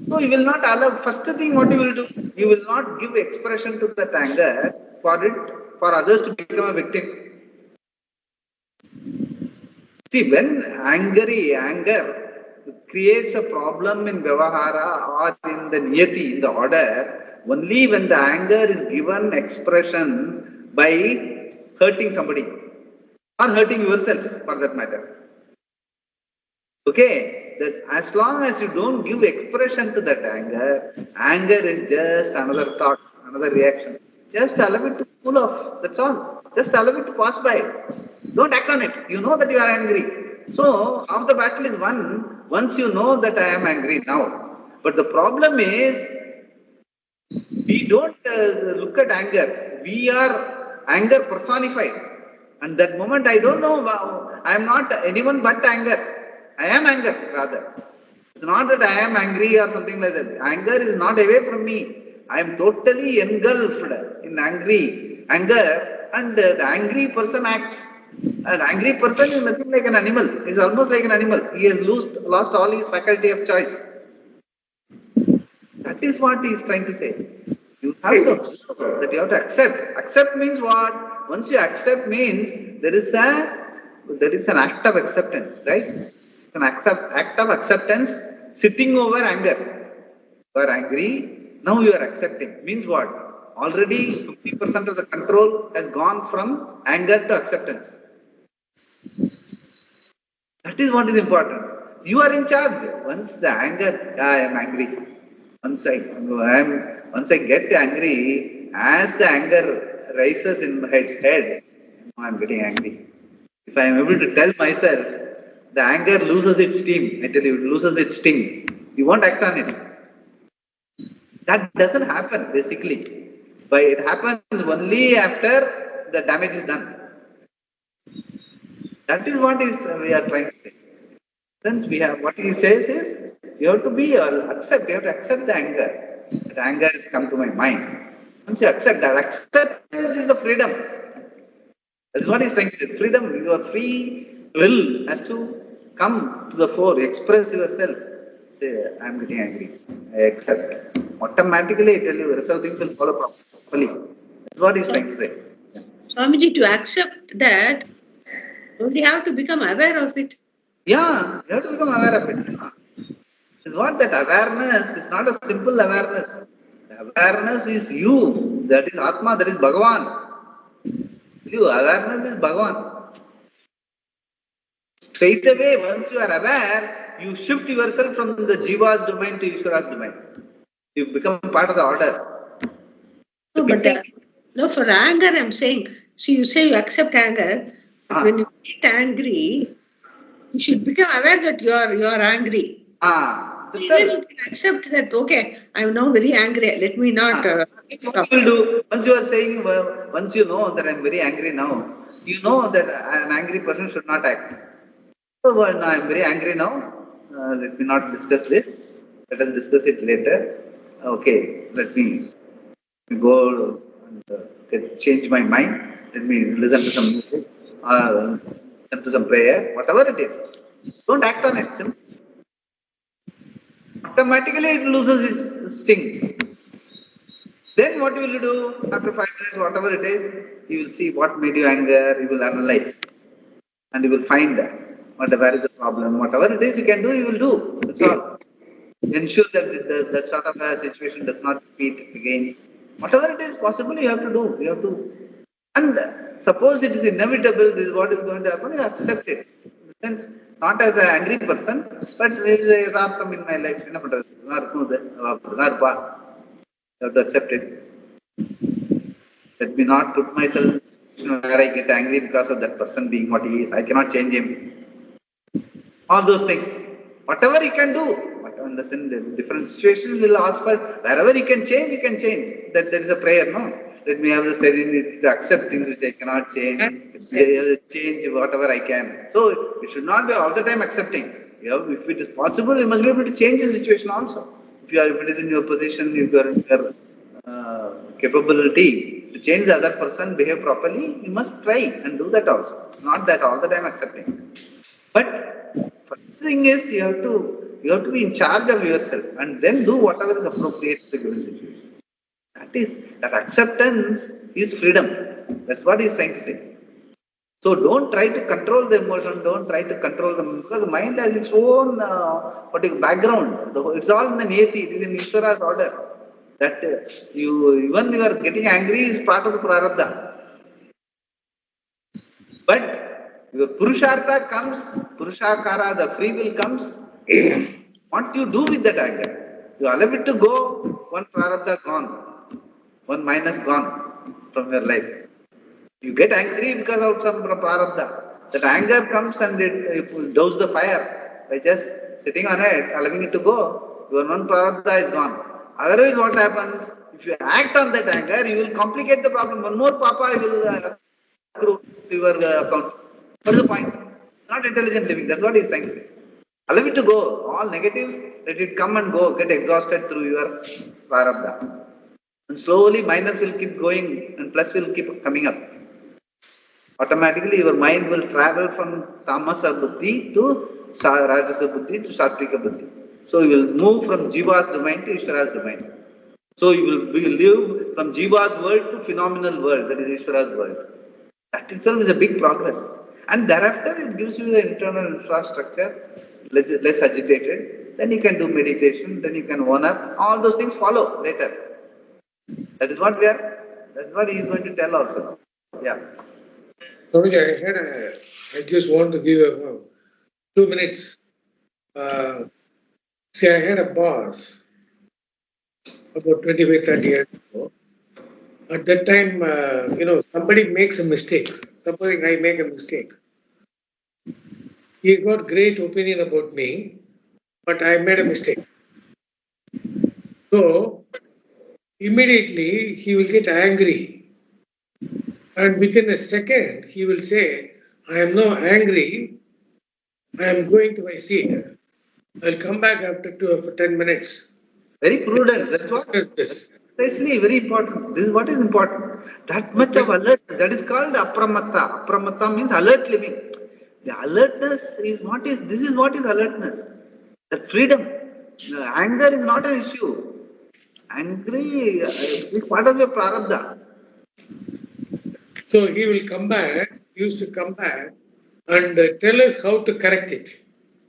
So you will not allow, first thing what you will do, you will not give expression to that anger for others to become a victim. See, when anger creates a problem in Vyavahara or in the Niyati, in the order, only when the anger is given expression by hurting somebody or hurting yourself for that matter. Okay, that as long as you don't give expression to that anger is just another thought, another reaction. Just allow it to cool off, that's all. Just allow it to pass by. Don't act on it. You know that you are angry. So, half the battle is won once you know that I am angry now. But the problem is, we don't look at anger. We are anger personified. And that moment I don't know, I am not anyone but anger. I am anger rather. It's not that I am angry or something like that. Anger is not away from me. I am totally engulfed in anger, and the angry person acts. An angry person is nothing like an animal. He is almost like an animal. He has lost all his faculty of choice. That is what he is trying to say. You have to observe that you have to accept. Accept means what? Once you accept means there is an act of acceptance, right? It's an act of acceptance sitting over anger. You are angry, now you are accepting. Means what? Already 50% of the control has gone from anger to acceptance. That is what is important. You are in charge. Once the anger, I am angry. Once I get angry, as the anger rises in my head, I am getting angry. If I am able to tell myself, the anger loses its steam. I tell you, it loses its sting. You won't act on it. That doesn't happen basically. But it happens only after the damage is done. That is what we are trying to say. Since we have, what he says is, you have to accept the anger. That anger has come to my mind. Once you accept that, acceptance is the freedom. That is what he's trying to say. Freedom, your free will has to come to the fore, express yourself. Say, I am getting angry. I accept. Automatically, I tell you, the rest of things will follow properly. That's what he's trying to say. Yeah. Swamiji, to accept that, only have to become aware of it. Yeah, you have to become aware of it. It's what that awareness is not a simple awareness. The awareness is you. That is Atma, that is Bhagavan. You, awareness is Bhagavan. Straight away, once you are aware, you shift yourself from the Jiva's domain to Ishvara's domain. You become part of the order. No, but no, for anger, I'm saying, see, you say you accept anger, but when you get angry, you should become aware that you are angry. Then you can accept that, okay, I'm now very angry, let me not... what you will do, once you are saying, once you know that I'm very angry now, you know that an angry person should not act. So, I'm very angry now, let me not discuss this. Let us discuss it later. Okay, let me go and change my mind. Let me listen to some music or listen to some prayer, whatever it is. Don't act on it. Automatically it loses its sting. Then what will you do after 5 minutes, whatever it is, you will see what made you anger, you will analyze and you will find where is the problem, whatever it is you can do, you will do. That's all. Ensure that that sort of a situation does not repeat again. Whatever it is possible, you have to do. You have to. And suppose it is inevitable, this is what is going to happen, you accept it. In the sense, not as an angry person, but there is a yathartham in my life. You have to accept it. Let me not put myself where I get angry because of that person being what he is. I cannot change him. All those things. Whatever you can do. In the different situations, will ask for wherever you can change, you can change. That there is a prayer, no? Let me have the serenity to accept things which I cannot change. Change whatever I can. So you should not be all the time accepting. If it is possible, you must be able to change the situation also. If it is in your position, if you are in your capability to change the other person, behave properly, you must try and do that also. It's not that all the time accepting. But first thing is you have to be in charge of yourself and then do whatever is appropriate to the given situation. That acceptance is freedom. That's what he's trying to say. So don't try to control the emotion, don't try to control them, because the mind has its own background. It's all in the niyati, it is in Ishvara's order. That even you are getting angry is part of the prarabdha. But your purushartha comes, purushakara, the free will comes. What you do with that anger? You allow it to go, one prarabdha gone, one minus gone from your life. You get angry because of some prarabdha. That anger comes and it douse the fire by just sitting on it, allowing it to go. Your one prarabdha is gone. Otherwise, what happens? If you act on that anger, you will complicate the problem. One more papa will accrue to your account. What is the point? It's not intelligent living. That's what he's trying to say. Allow it to go. All negatives, let it come and go. Get exhausted through your prarabdha. And slowly minus will keep going and plus will keep coming up. Automatically your mind will travel from tamasa buddhi to rajasa buddhi to sattvika buddhi. So you will move from jiva's domain to Ishvara's domain. So you will live from jiva's world to phenomenal world, that is Ishvara's world. That itself is a big progress. And thereafter it gives you the internal infrastructure, less agitated. Then you can do meditation, then you can own up. All those things follow later. That is what that's what he is going to tell also. Yeah. I just want to give 2 minutes. See, I had a boss about 25, 30 years ago. At that time, somebody makes a mistake. Supposing I make a mistake. He got great opinion about me, but I made a mistake. So, immediately he will get angry. And within a second, he will say, I am now angry. I am going to my seat. I'll come back after 10 minutes. Very prudent. That's what this. Especially very important. This is what is important. That much of alert. That is called apramatta. Apramatta means alert living. The alertness is this is what is alertness. That freedom. Anger is not an issue. Angry is part of your prarabdha. So he will come back, used to come back and tell us how to correct it.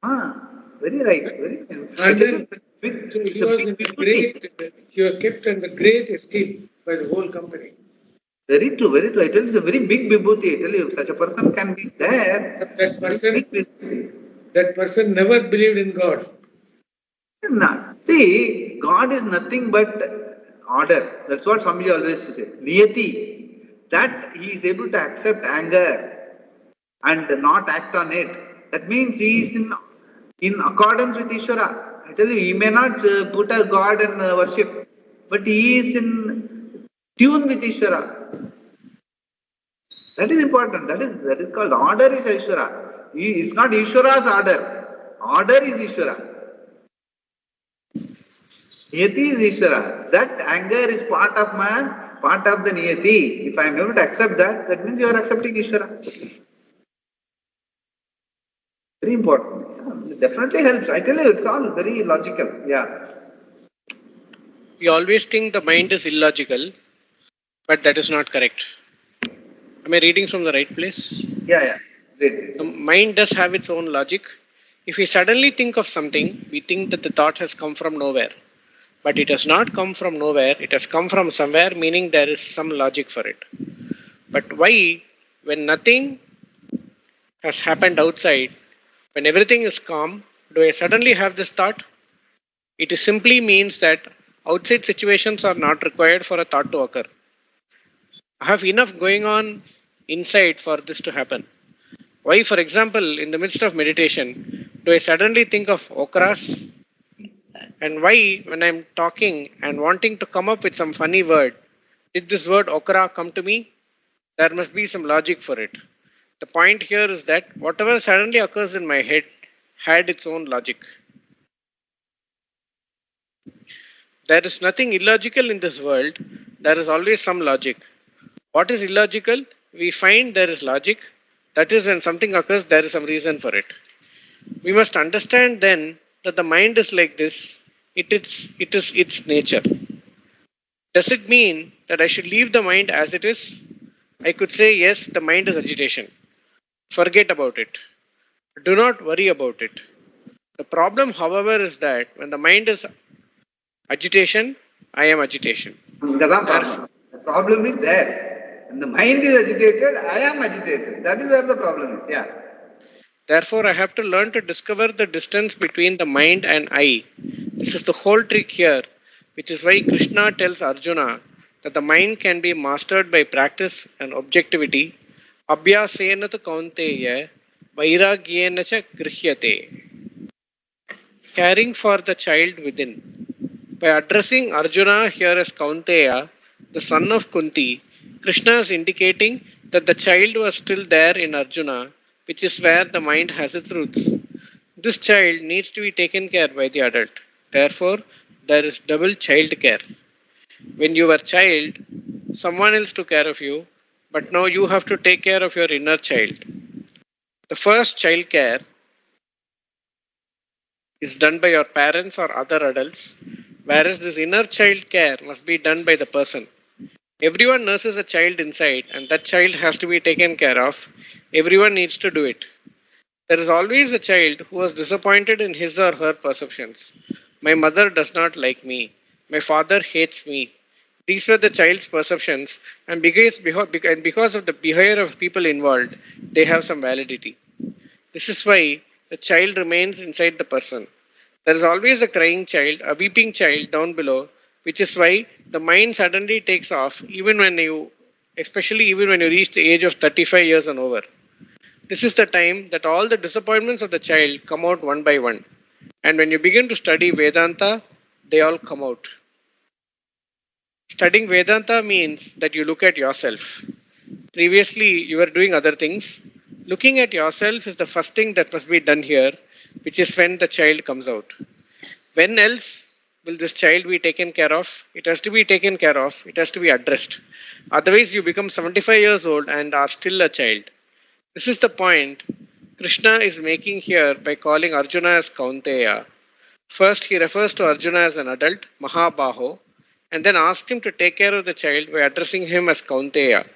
Very right. Very. And then, so he was kept under great esteem by the whole company. Very true, very true. I tell you, it's a very big vibhuti. I tell you, if such a person can be there. But that person never believed in God. No. See, God is nothing but order. That's what Swamiji always used to say. Niyati. That he is able to accept anger and not act on it. That means he is in accordance with Ishvara. I tell you, he may not put a God and worship, but he is in tune with Ishvara. That is important. That is called order is Ishvara. It's not Ishvara's order. Order is Ishvara. Niyati is Ishvara. That anger is part of man, part of the Niyati. If I am able to accept that, that means you are accepting Ishvara. Very important. Yeah, it definitely helps. I tell you, it's all very logical. Yeah. We always think the mind is illogical, but that is not correct. Am I reading from the right place? Yeah. Great. The mind does have its own logic. If we suddenly think of something, we think that the thought has come from nowhere. But it has not come from nowhere, it has come from somewhere, meaning there is some logic for it. But why, when nothing has happened outside, when everything is calm, do I suddenly have this thought? It simply means that outside situations are not required for a thought to occur. I have enough going on inside for this to happen. Why, for example, in the midst of meditation, do I suddenly think of okras? And why, when I'm talking and wanting to come up with some funny word, did this word okra come to me? There must be some logic for it. The point here is that whatever suddenly occurs in my head had its own logic. There is nothing illogical in this world. There is always some logic. What is illogical? We find there is logic. That is, when something occurs, there is some reason for it. We must understand then that the mind is like this. It is its nature. Does it mean that I should leave the mind as it is? I could say, yes, the mind is agitation. Forget about it. Do not worry about it. The problem, however, is that when the mind is agitation, I am agitation. The problem is there. When the mind is agitated, I am agitated. That is where the problem is. Yeah. Therefore, I have to learn to discover the distance between the mind and I. This is the whole trick here, which is why Krishna tells Arjuna that the mind can be mastered by practice and objectivity. Abhyasena tu kaunteya vairagyena cha grihyate. Caring for the child within. By addressing Arjuna here as Kaunteya, the son of Kunti, Krishna is indicating that the child was still there in Arjuna, which is where the mind has its roots. This child needs to be taken care by the adult. Therefore, there is double child care. When you were a child, someone else took care of you, but now you have to take care of your inner child. The first child care is done by your parents or other adults, whereas this inner child care must be done by the person. Everyone nurses a child inside, and that child has to be taken care of. Everyone needs to do it. There is always a child who was disappointed in his or her perceptions. My mother does not like me. My father hates me. These were the child's perceptions, and because of the behavior of people involved, they have some validity. This is why the child remains inside the person. There is always a crying child, a weeping child down below, which is why the mind suddenly takes off, especially even when you reach the age of 35 years and over. This is the time that all the disappointments of the child come out one by one. And when you begin to study Vedanta, they all come out. Studying Vedanta means that you look at yourself. Previously, you were doing other things. Looking at yourself is the first thing that must be done here, which is when the child comes out. When else will this child be taken care of? It has to be taken care of. It has to be addressed. Otherwise, you become 75 years old and are still a child. This is the point Krishna is making here by calling Arjuna as Kaunteya. First, he refers to Arjuna as an adult, Mahabaho, and then asks him to take care of the child by addressing him as Kaunteya.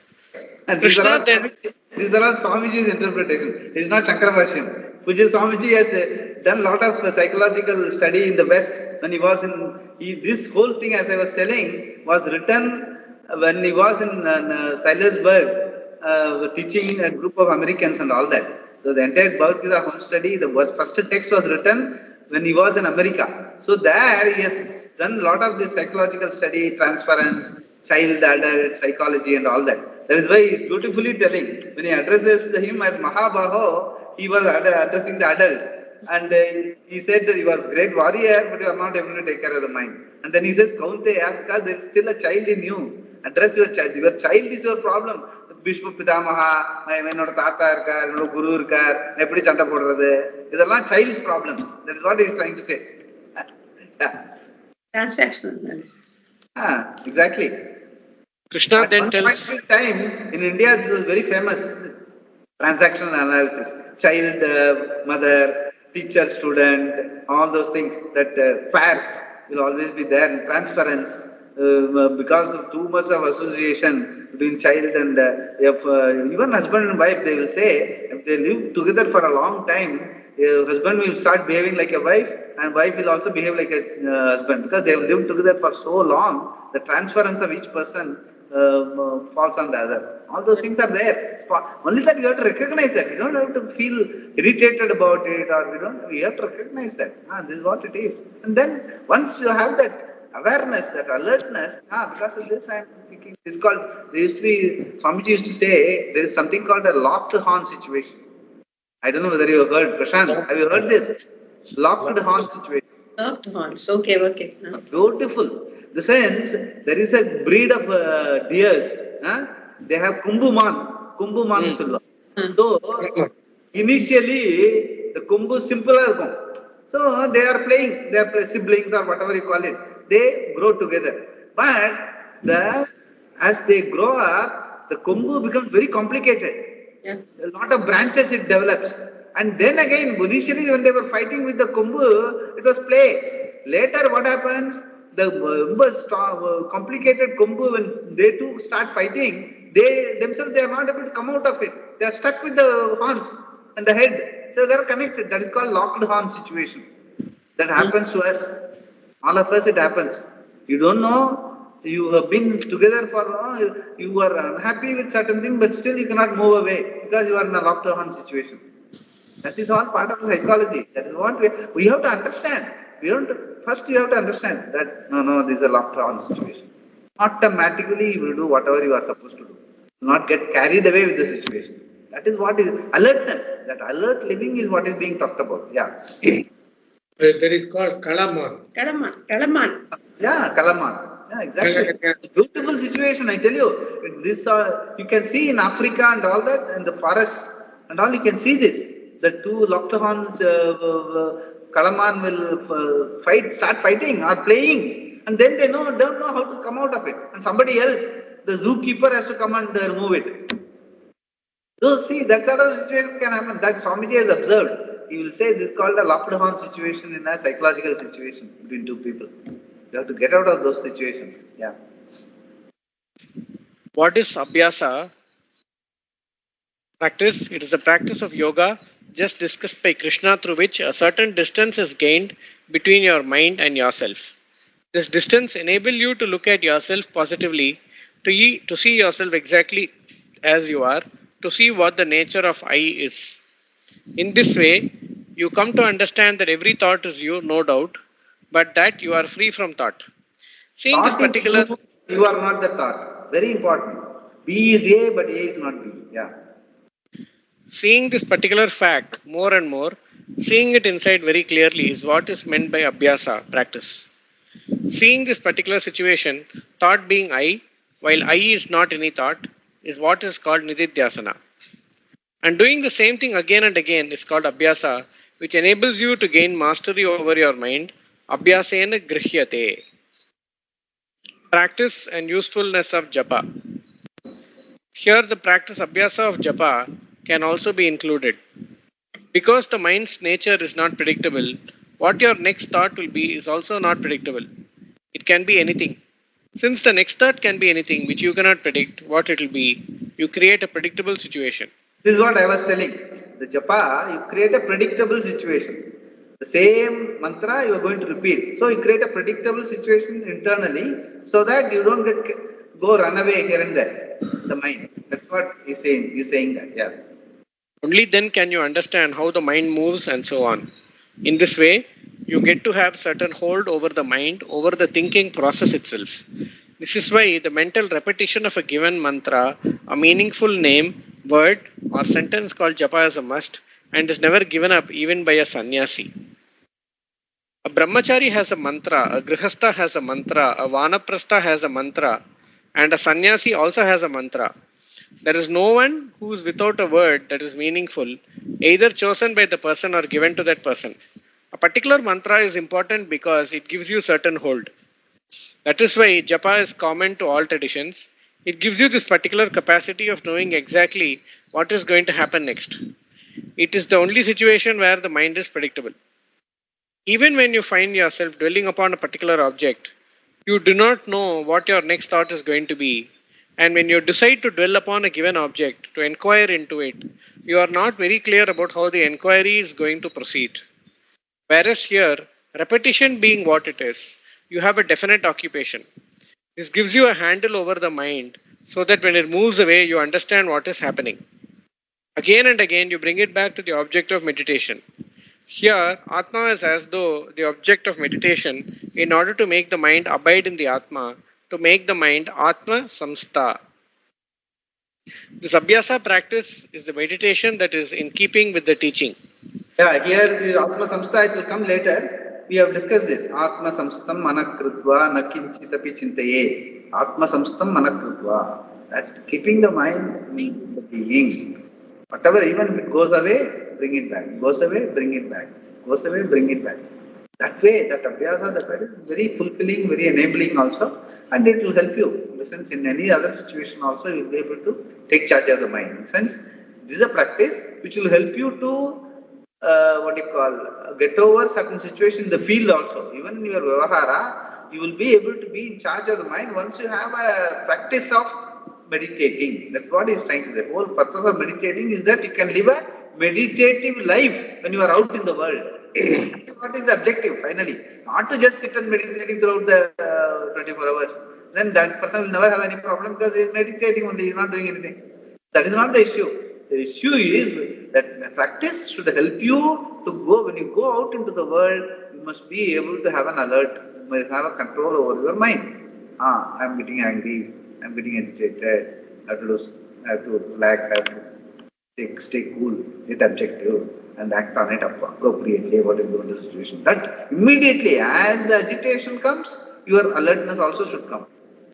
And these are all Swamiji's interpretation. It is not Shankara Bhashyam. Pujya Swamiji has done a lot of psychological study in the West. When he was this whole thing, as I was telling, was written when he was in Salisbury, teaching a group of Americans and all that. So the entire Bhagavd Gita Home study, the first text was written when he was in America. So there he has done a lot of this psychological study, transference, child, adult, psychology and all that. That is why he is beautifully telling. When he addresses him as Mahabaho, he was addressing the adult. And he said that you are a great warrior, but you are not able to take care of the mind. And then he says, Kaunteya, because there is still a child in you. Address your child. Your child is your problem. Bhishma Pitamaha, என்னோட தாத்தா இருக்கார், என்னோட குரு இருக்கார், எப்படி சண்டை போடுறது, இதெல்லாம் child's problems. That is what he is trying to say. Transactional analysis. Exactly. Krishna At then one tells. point in time, in India, this was very famous. Transactional analysis. Child, mother, teacher, student, all those things. That pairs will always be there in transference. Because of too much of association between child and if even husband and wife, they will say, if they live together for a long time, husband will start behaving like a wife and wife will also behave like a husband because they have lived together for so long. The transference of each person falls on the other. All those things are there. Only that you have to recognize that. You don't have to feel irritated about it, or you have to recognize that. This is what it is. And then once you have that awareness, that alertness, because of this I am thinking, it's called, Swamiji used to say, there is something called a locked horn situation. I don't know whether you have heard, Prashant, have you heard this? Locked horn situation. Locked horns, okay. Beautiful. The sense, there is a breed of deers, they have Kumbuman Chulva. So, initially, the Kumbu is simpler. So, they are playing, siblings or whatever you call it. They grow together. But as they grow up, the Kumbu becomes very complicated. Yeah. A lot of branches it develops. And then again, initially when they were fighting with the Kumbu, it was play. Later what happens? The complicated Kumbu, when they too start fighting, they themselves, they are not able to come out of it. They are stuck with the horns and the head. So they are connected. That is called locked horn situation. That happens to us. All of us it happens. You don't know. You have been together for, you are unhappy with certain things, but still you cannot move away because you are in a locked horn situation. That is all part of the psychology. That is what we have to understand. First you have to understand that, no, this is a locked horn situation. Automatically you will do whatever you are supposed to do. Do not get carried away with the situation. That is what is alertness. That alert living is what is being talked about. Yeah. That is called Kalaman. Kalaman. Yeah, Kalaman. Yeah, exactly. Beautiful situation, I tell you. This you can see in Africa and all that, in the forest and all, you can see this. The two locked horns, Kalaman will start fighting or playing, and then they don't know how to come out of it. And somebody else, the zookeeper, has to come and remove it. So see, that sort of situation can happen. That Swamiji has observed. He will say this is called a locked horn situation in a psychological situation between two people. You have to get out of those situations. Yeah. What is Abhyasa? Practice. It is the practice of yoga just discussed by Krishna, through which a certain distance is gained between your mind and yourself. This distance enables you to look at yourself positively, to see yourself exactly as you are, to see what the nature of I is. In this way, you come to understand that every thought is you, no doubt, but that you are free from thought. Seeing this particular... You are not the thought. Very important. B is A, but A is not B. Yeah. Seeing this particular fact more and more, seeing it inside very clearly is what is meant by Abhyasa, practice. Seeing this particular situation, thought being I, while I is not any thought, is what is called Nididhyasana. And doing the same thing again and again is called Abhyasa, which enables you to gain mastery over your mind. Abhyasena Grihyate. Practice and usefulness of Japa. Here the practice Abhyasa of Japa can also be included. Because the mind's nature is not predictable, what your next thought will be is also not predictable. It can be anything. Since the next thought can be anything which you cannot predict what it will be, you create a predictable situation. This is what I was telling. The japa, you create a predictable situation. The same mantra you are going to repeat. So you create a predictable situation internally so that you don't go run away here and there. The mind. That's what he's saying. He's saying that. Yeah. Only then can you understand how the mind moves and so on. In this way, you get to have certain hold over the mind, over the thinking process itself. This is why the mental repetition of a given mantra, a meaningful name, word or sentence called japa is a must and is never given up even by a sannyasi. A brahmachari has a mantra, a grihastha has a mantra, a vanaprastha has a mantra, and a sannyasi also has a mantra. There is no one who is without a word that is meaningful, either chosen by the person or given to that person. A particular mantra is important because it gives you certain hold. That is why japa is common to all traditions. It gives you this particular capacity of knowing exactly what is going to happen next. It is the only situation where the mind is predictable. Even when you find yourself dwelling upon a particular object, you do not know what your next thought is going to be. And when you decide to dwell upon a given object, to inquire into it, you are not very clear about how the inquiry is going to proceed. Whereas here, repetition being what it is, you have a definite occupation. This gives you a handle over the mind so that when it moves away, you understand what is happening. Again and again, you bring it back to the object of meditation. Here, Atma is as though the object of meditation in order to make the mind abide in the Atma, to make the mind Atma Samstha. This Abhyasa practice is the meditation that is in keeping with the teaching. Yeah, here the Atma Samstha, it will come later. We have discussed this. Atma Samstam Manakrutva Nakinchitapi Chintaye. Atma Samstam Manakrutva. That keeping the mind means the being. Whatever, even if it goes away, bring it back. Goes away, bring it back. Goes away, bring it back. That way, that Abhyasa, that practice is very fulfilling, very enabling also. And it will help you. In the sense, in any other situation also, you will be able to take charge of the mind. In the sense, this is a practice which will help you to get over certain situation in the field also. Even in your Vyavahara, you will be able to be in charge of the mind once you have a practice of meditating. That's what he is trying to say. The whole purpose of meditating is that you can live a meditative life when you are out in the world. That is what is the objective finally. Not to just sit and meditating throughout the 24 hours. Then that person will never have any problem because he is meditating only, he is not doing anything. That is not the issue. The issue is that practice should help you to go, when you go out into the world, you must be able to have an alert, you must have a control over your mind. I am getting angry, I am getting agitated, I have to relax, I have to stay cool, get objective and act on it appropriately, what is going to the situation. That immediately as the agitation comes, your alertness also should come.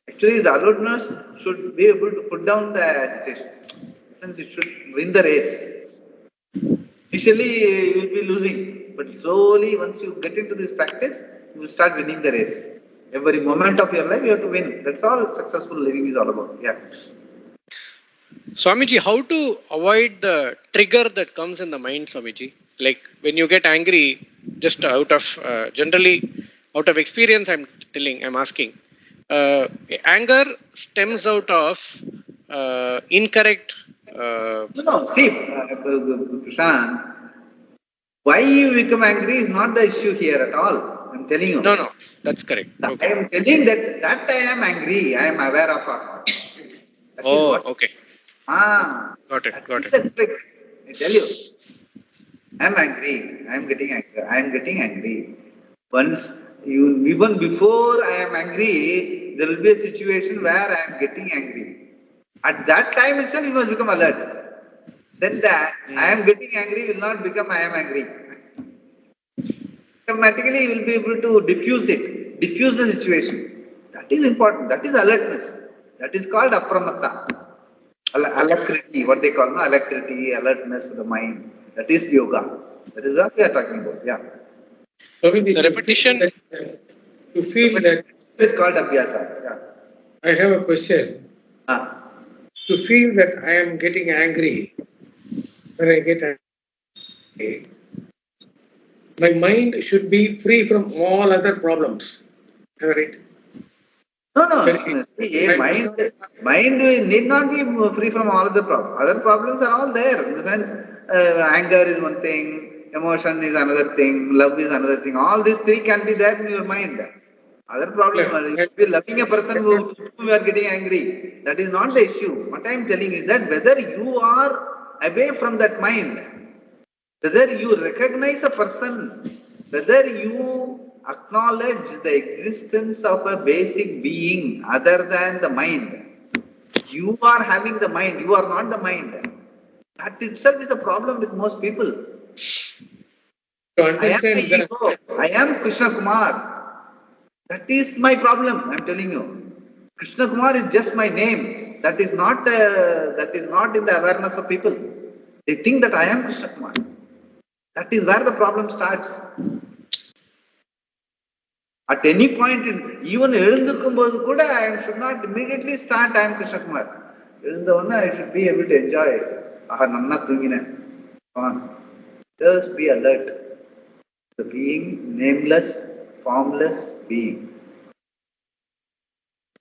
Actually, the alertness should be able to put down the agitation. Since it should win the race. Initially, you will be losing, but slowly, once you get into this practice, you will start winning the race. Every moment of your life, you have to win. That's all successful living is all about. Yeah. Swamiji, how to avoid the trigger that comes in the mind, Swamiji? Like when you get angry, just out of generally out of experience, I'm asking. Anger stems out of incorrect. See, Prashant, why you become angry is not the issue here at all. I'm telling you. No, that's correct. Okay. I am telling that I am angry. I am aware of it. Okay. Got it. That's the trick. I tell you. I am angry. I am getting angry. I am getting angry. Even before I am angry, there will be a situation where I am getting angry. At that time itself, you must become alert. Then that I am getting angry will not become I am angry. Automatically, you will be able to diffuse the situation. That is important. That is alertness. That is called apramata. Alacrity, what they call alacrity, alertness of the mind. That is yoga. That is what we are talking about. Yeah. So the repetition. To feel that. It is called abhyasa. Yeah. I have a question. To feel that I am getting angry, when I get angry, my mind should be free from all other problems. Am I right? No. See, mind need not be free from all other problems. Other problems are all there. In the sense, anger is one thing, emotion is another thing, love is another thing. All these three can be there in your mind. Other problem, if you are loving a person who you are getting angry, that is not the issue. What I am telling is that whether you are away from that mind, whether you recognize a person, whether you acknowledge the existence of a basic being other than the mind, you are having the mind, you are not the mind. That itself is a problem with most people. To understand I am Krishna Kumar. That is my problem, I am telling you. Krishna Kumar is just my name. That is not in the awareness of people. They think that I am Krishna Kumar. That is where the problem starts. At any point, even எழுந்துக்கும்போது கூட I should not immediately start I am Krishna Kumar. எழுந்தவொன்னே I should be able to enjoy. நன்னா தூங்கினேன். Just be alert. The being, nameless, formless being.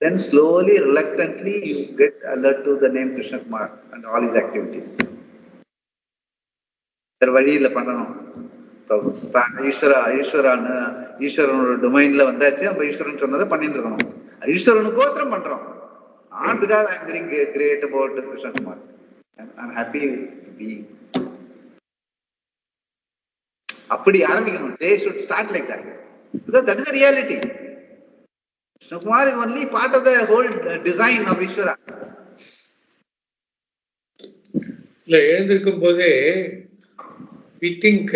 Then slowly, reluctantly, you get alert to the name Krishna Kumar and all his activities. வேற வழியில் பண்ணணும். ஈஸ்வரனோட டொமைன்ல வந்தாச்சு, நம்ம ஈஸ்வரன் சொன்னதை பண்ணிட்டு இருக்கணும். ஈஸ்வரனுக்கோசரம் பண்றோம். Not because I am very great about Krishna Kumar. I am happy to be. அப்படி ஆரம்பிக்கணும். They should start like that. Because that is the reality. Krishna Kumar is only part of the whole design of Ishvara. இல்லை, எழுந்திருக்கும் போதே we think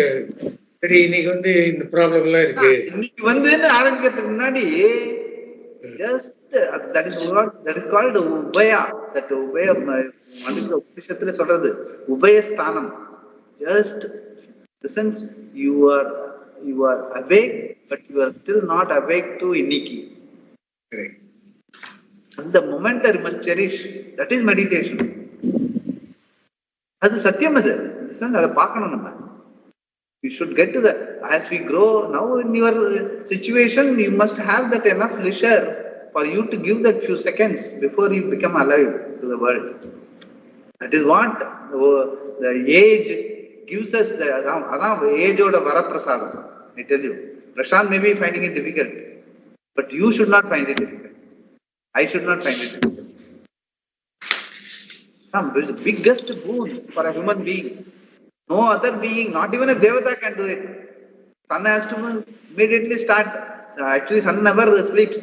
சரி இன்னைக்கு இந்த problem எல்லாம் இருக்கு, இன்னைக்கு ஆரம்பிக்கிறதுக்கு முன்னாடி just that is called ubaya. That ubaya உபனிஷத்துல சொல்றது உபயஸ்தானம். Just the sense you are awake, but you are still not awake to Inniki. Correct. And the moment you must cherish. That is meditation. அது சத்தியம். அது அதை பார்க்கணும் நம்ம. You should get to that. As we grow now in your situation, you must have that enough leisure for you to give that few seconds before you become alive to the world. That is what the age gives us. Adan age oda varaprasadam. I tell you, Prashant may be finding it difficult, but you should not find it difficult. I should not find it difficult. It is the biggest boon for a human being. No other being, not even a devata can do it. Sun has to immediately start. Actually, sun never sleeps,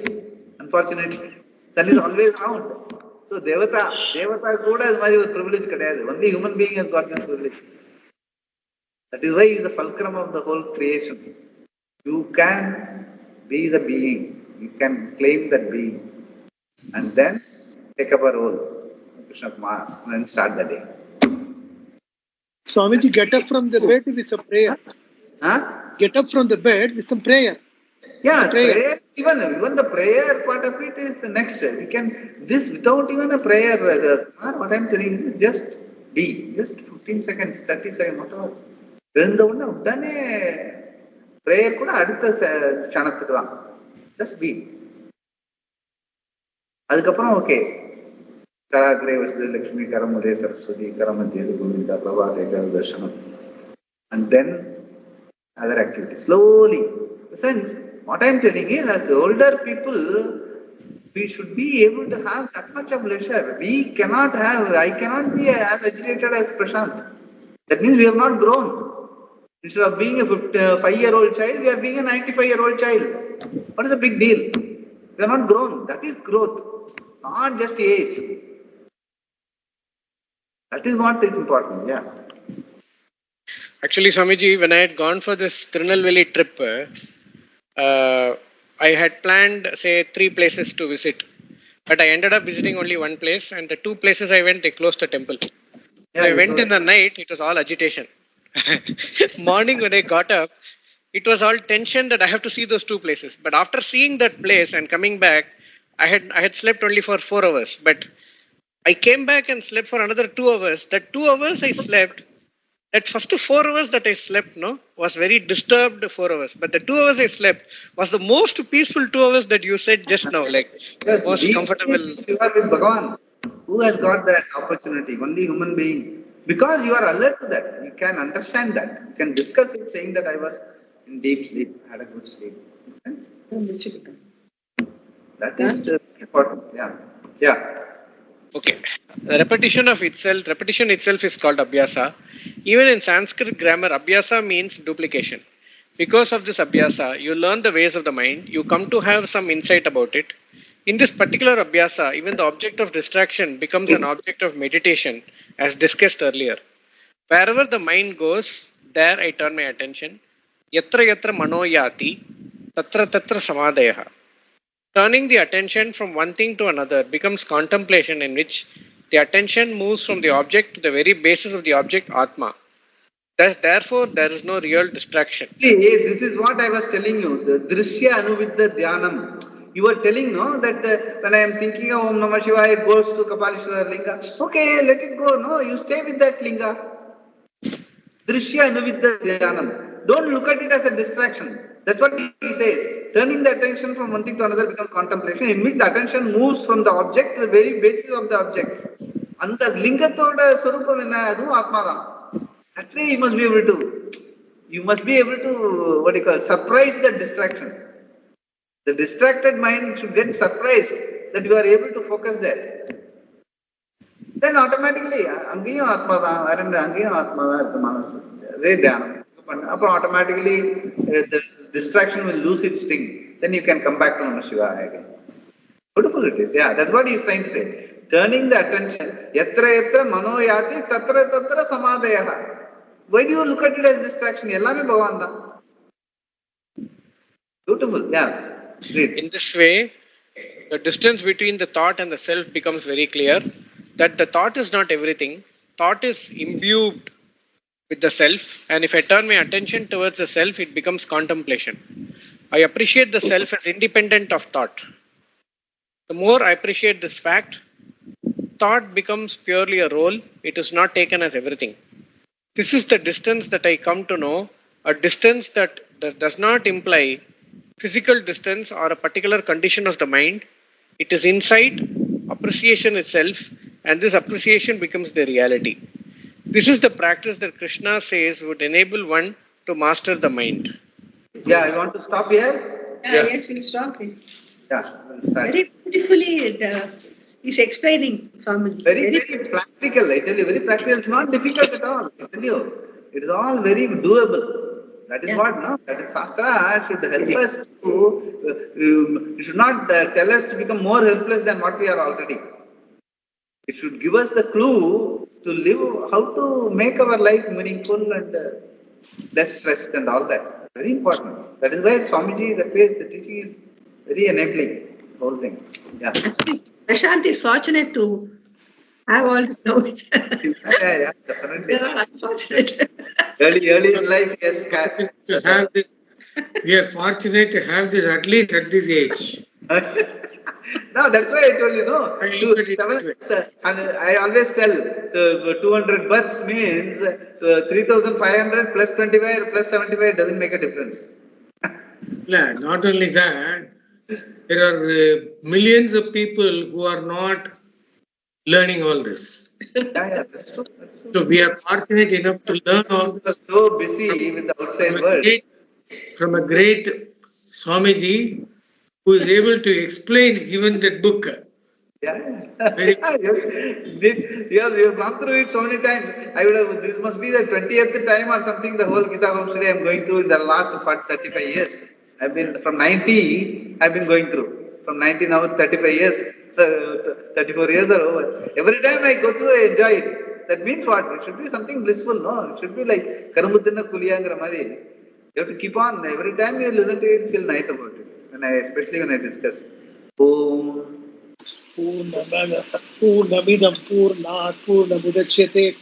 unfortunately. Sun is always around. So, devata kuda is my privilege kadayadu. Only human being has got this privilege. That is why he is the fulcrum of the whole creation. You can be the being. You can claim that being. And then take up a role. Krishna Kumar, and then start the day. Swamiji, get up from the bed with some prayer. Get up from the bed with some prayer. Yeah, prayer. Even the prayer part of it is next. We can this without even a prayer. What I am telling you, just be, just 15 seconds, 30 seconds, whatever. எழுந்தவுடனே உடனே prayer கூட அடுத்த க்ஷணத்துக்கு தான். Just be. அதுக்கப்புறம் okay, கராக்ரே வஸ்து லக்ஷ்மி கரமுதே சரஸ்வதி கரமத்தியது கோவிந்தா பிரபாதே தர்சனம். And then other activities. Slowly. The sense, what I am telling is, as older people, we should be able to have that much of leisure. I cannot be as agitated as Prashant. That means we have not grown. Instead of being a 5-year-old child, we are being a 95-year-old child. What is the big deal? We are not grown. That is growth, not just age. That is what is important. Yeah. Actually, Swamiji, when I had gone for this Tirunelveli trip, I had planned, say, 3 places to visit. But I ended up visiting only one place, and the 2 places I went, they closed the temple. Yeah, I went in the night, it was all agitation. Morning when I got up, it was all tension that I have to see those 2 places. But after seeing that place and coming back, I had slept only for 4 hours. But I came back and slept for another 2 hours. That 2 hours I slept, that first 4 hours that I slept, was very disturbed 4 hours. But the 2 hours I slept was the most peaceful 2 hours that you said just now, like yes, most comfortable. You are with Bhagavan. Who has got that opportunity? Only human being. Because you are alert to that. You can understand that. You can discuss it saying that I was in deep sleep, had a good sleep. Makes sense? That is important. Yeah. Okay. The repetition itself is called abhyasa. Even in Sanskrit grammar, abhyasa means duplication. Because of this abhyasa, you learn the ways of the mind, you come to have some insight about it. In this particular abhyasa, even the object of distraction becomes an object of meditation, as discussed earlier. Wherever the mind goes, there I turn my attention. Yatra yatra mano yati, tatra tatra samadhayaha. Turning the attention from one thing to another becomes contemplation, in which the attention moves from the object to the very basis of the object, Atma. Therefore, there is no real distraction. See, this is what I was telling you. The drishya anuvidya dhyanam. You were telling, no, that when I am thinking of Om Namah Shivaya, it goes to Kapalishwara Linga. Okay, let it go. No, you stay with that Linga. Drishya anuvidya dhyanam. Don't look at it as a distraction. That's what he says. Turning the attention from one thing to another becomes contemplation, in which the attention moves from the object to the very basis of the object. And the Lingatoda Swarupam enna, adu Atmadam. That way you must be able to, what do you call it, surprise the distraction. The distracted mind should get surprised that you are able to focus there. Then automatically, Angiyam Atmada, Angiyam Atmada, Manasu. Automatically, the distraction will lose its sting. Then you can come back to Namah Shivaya again. Beautiful it is. Yeah, that's what he is trying to say. Turning the attention, yatra yatra mano yati tatra tatra samadhayaha. Why do you look at it as distraction? Yellame Bhagavan da. Beautiful. Yeah. Great. In this way, the distance between the thought and the self becomes very clear, that the thought is not everything. Thought is imbued with the self, and if I turn my attention towards the self, it becomes contemplation. I appreciate the self as independent of thought. The more I appreciate this fact, thought becomes purely a role. It is not taken as everything. This is the distance that I come to know, a distance that does not imply physical distance or a particular condition of the mind. It is insight, appreciation itself, and this appreciation becomes the reality. This is the practice that Krishna says would enable one to master the mind. Yeah, you want to stop here? Yes, we'll stop here. Yeah, we'll start. Very beautifully he's explaining, Swamiji. Very practical, I tell you, very practical. It's not difficult at all, I tell you. It is all very doable. That is what, no? That is Shastra should help us to, it should not tell us to become more helpless than what we are already. It should give us the clue to live, how to make our life meaningful and less stressed and all that. Very important. That is why Swamiji, the teaching is very enabling, the whole thing. Yeah. Prashant is fortunate to have all this knowledge. Yeah, definitely. Unfortunate. Early in life, yes. To have this, we are fortunate to have this at least at this age. No, that's why I told you, and I always tell 200 bucks means 3,500 plus 25 plus 75 doesn't make a difference. Yeah, not only that, there are millions of people who are not learning all this. Yeah, that's true. So we are fortunate enough to learn all this. So busy with the outside world. From a great Swamiji who is able to explain even that book. Yeah. You have gone through it so many times. This must be the 20th time or something, the whole Gita Home study I am going through in the last 35 years. I've been from 90, I've been going through. From 90 now, 35 years, 34 years are over. Every time I go through, I enjoy it. That means what? It should be something blissful, no? It should be like Karamuddina Kuliyangra Madi. You have to keep on. Every time you listen to it, feel nice about it. Especially when I discuss. Om. Purnamidam Purnat Purnamudachyate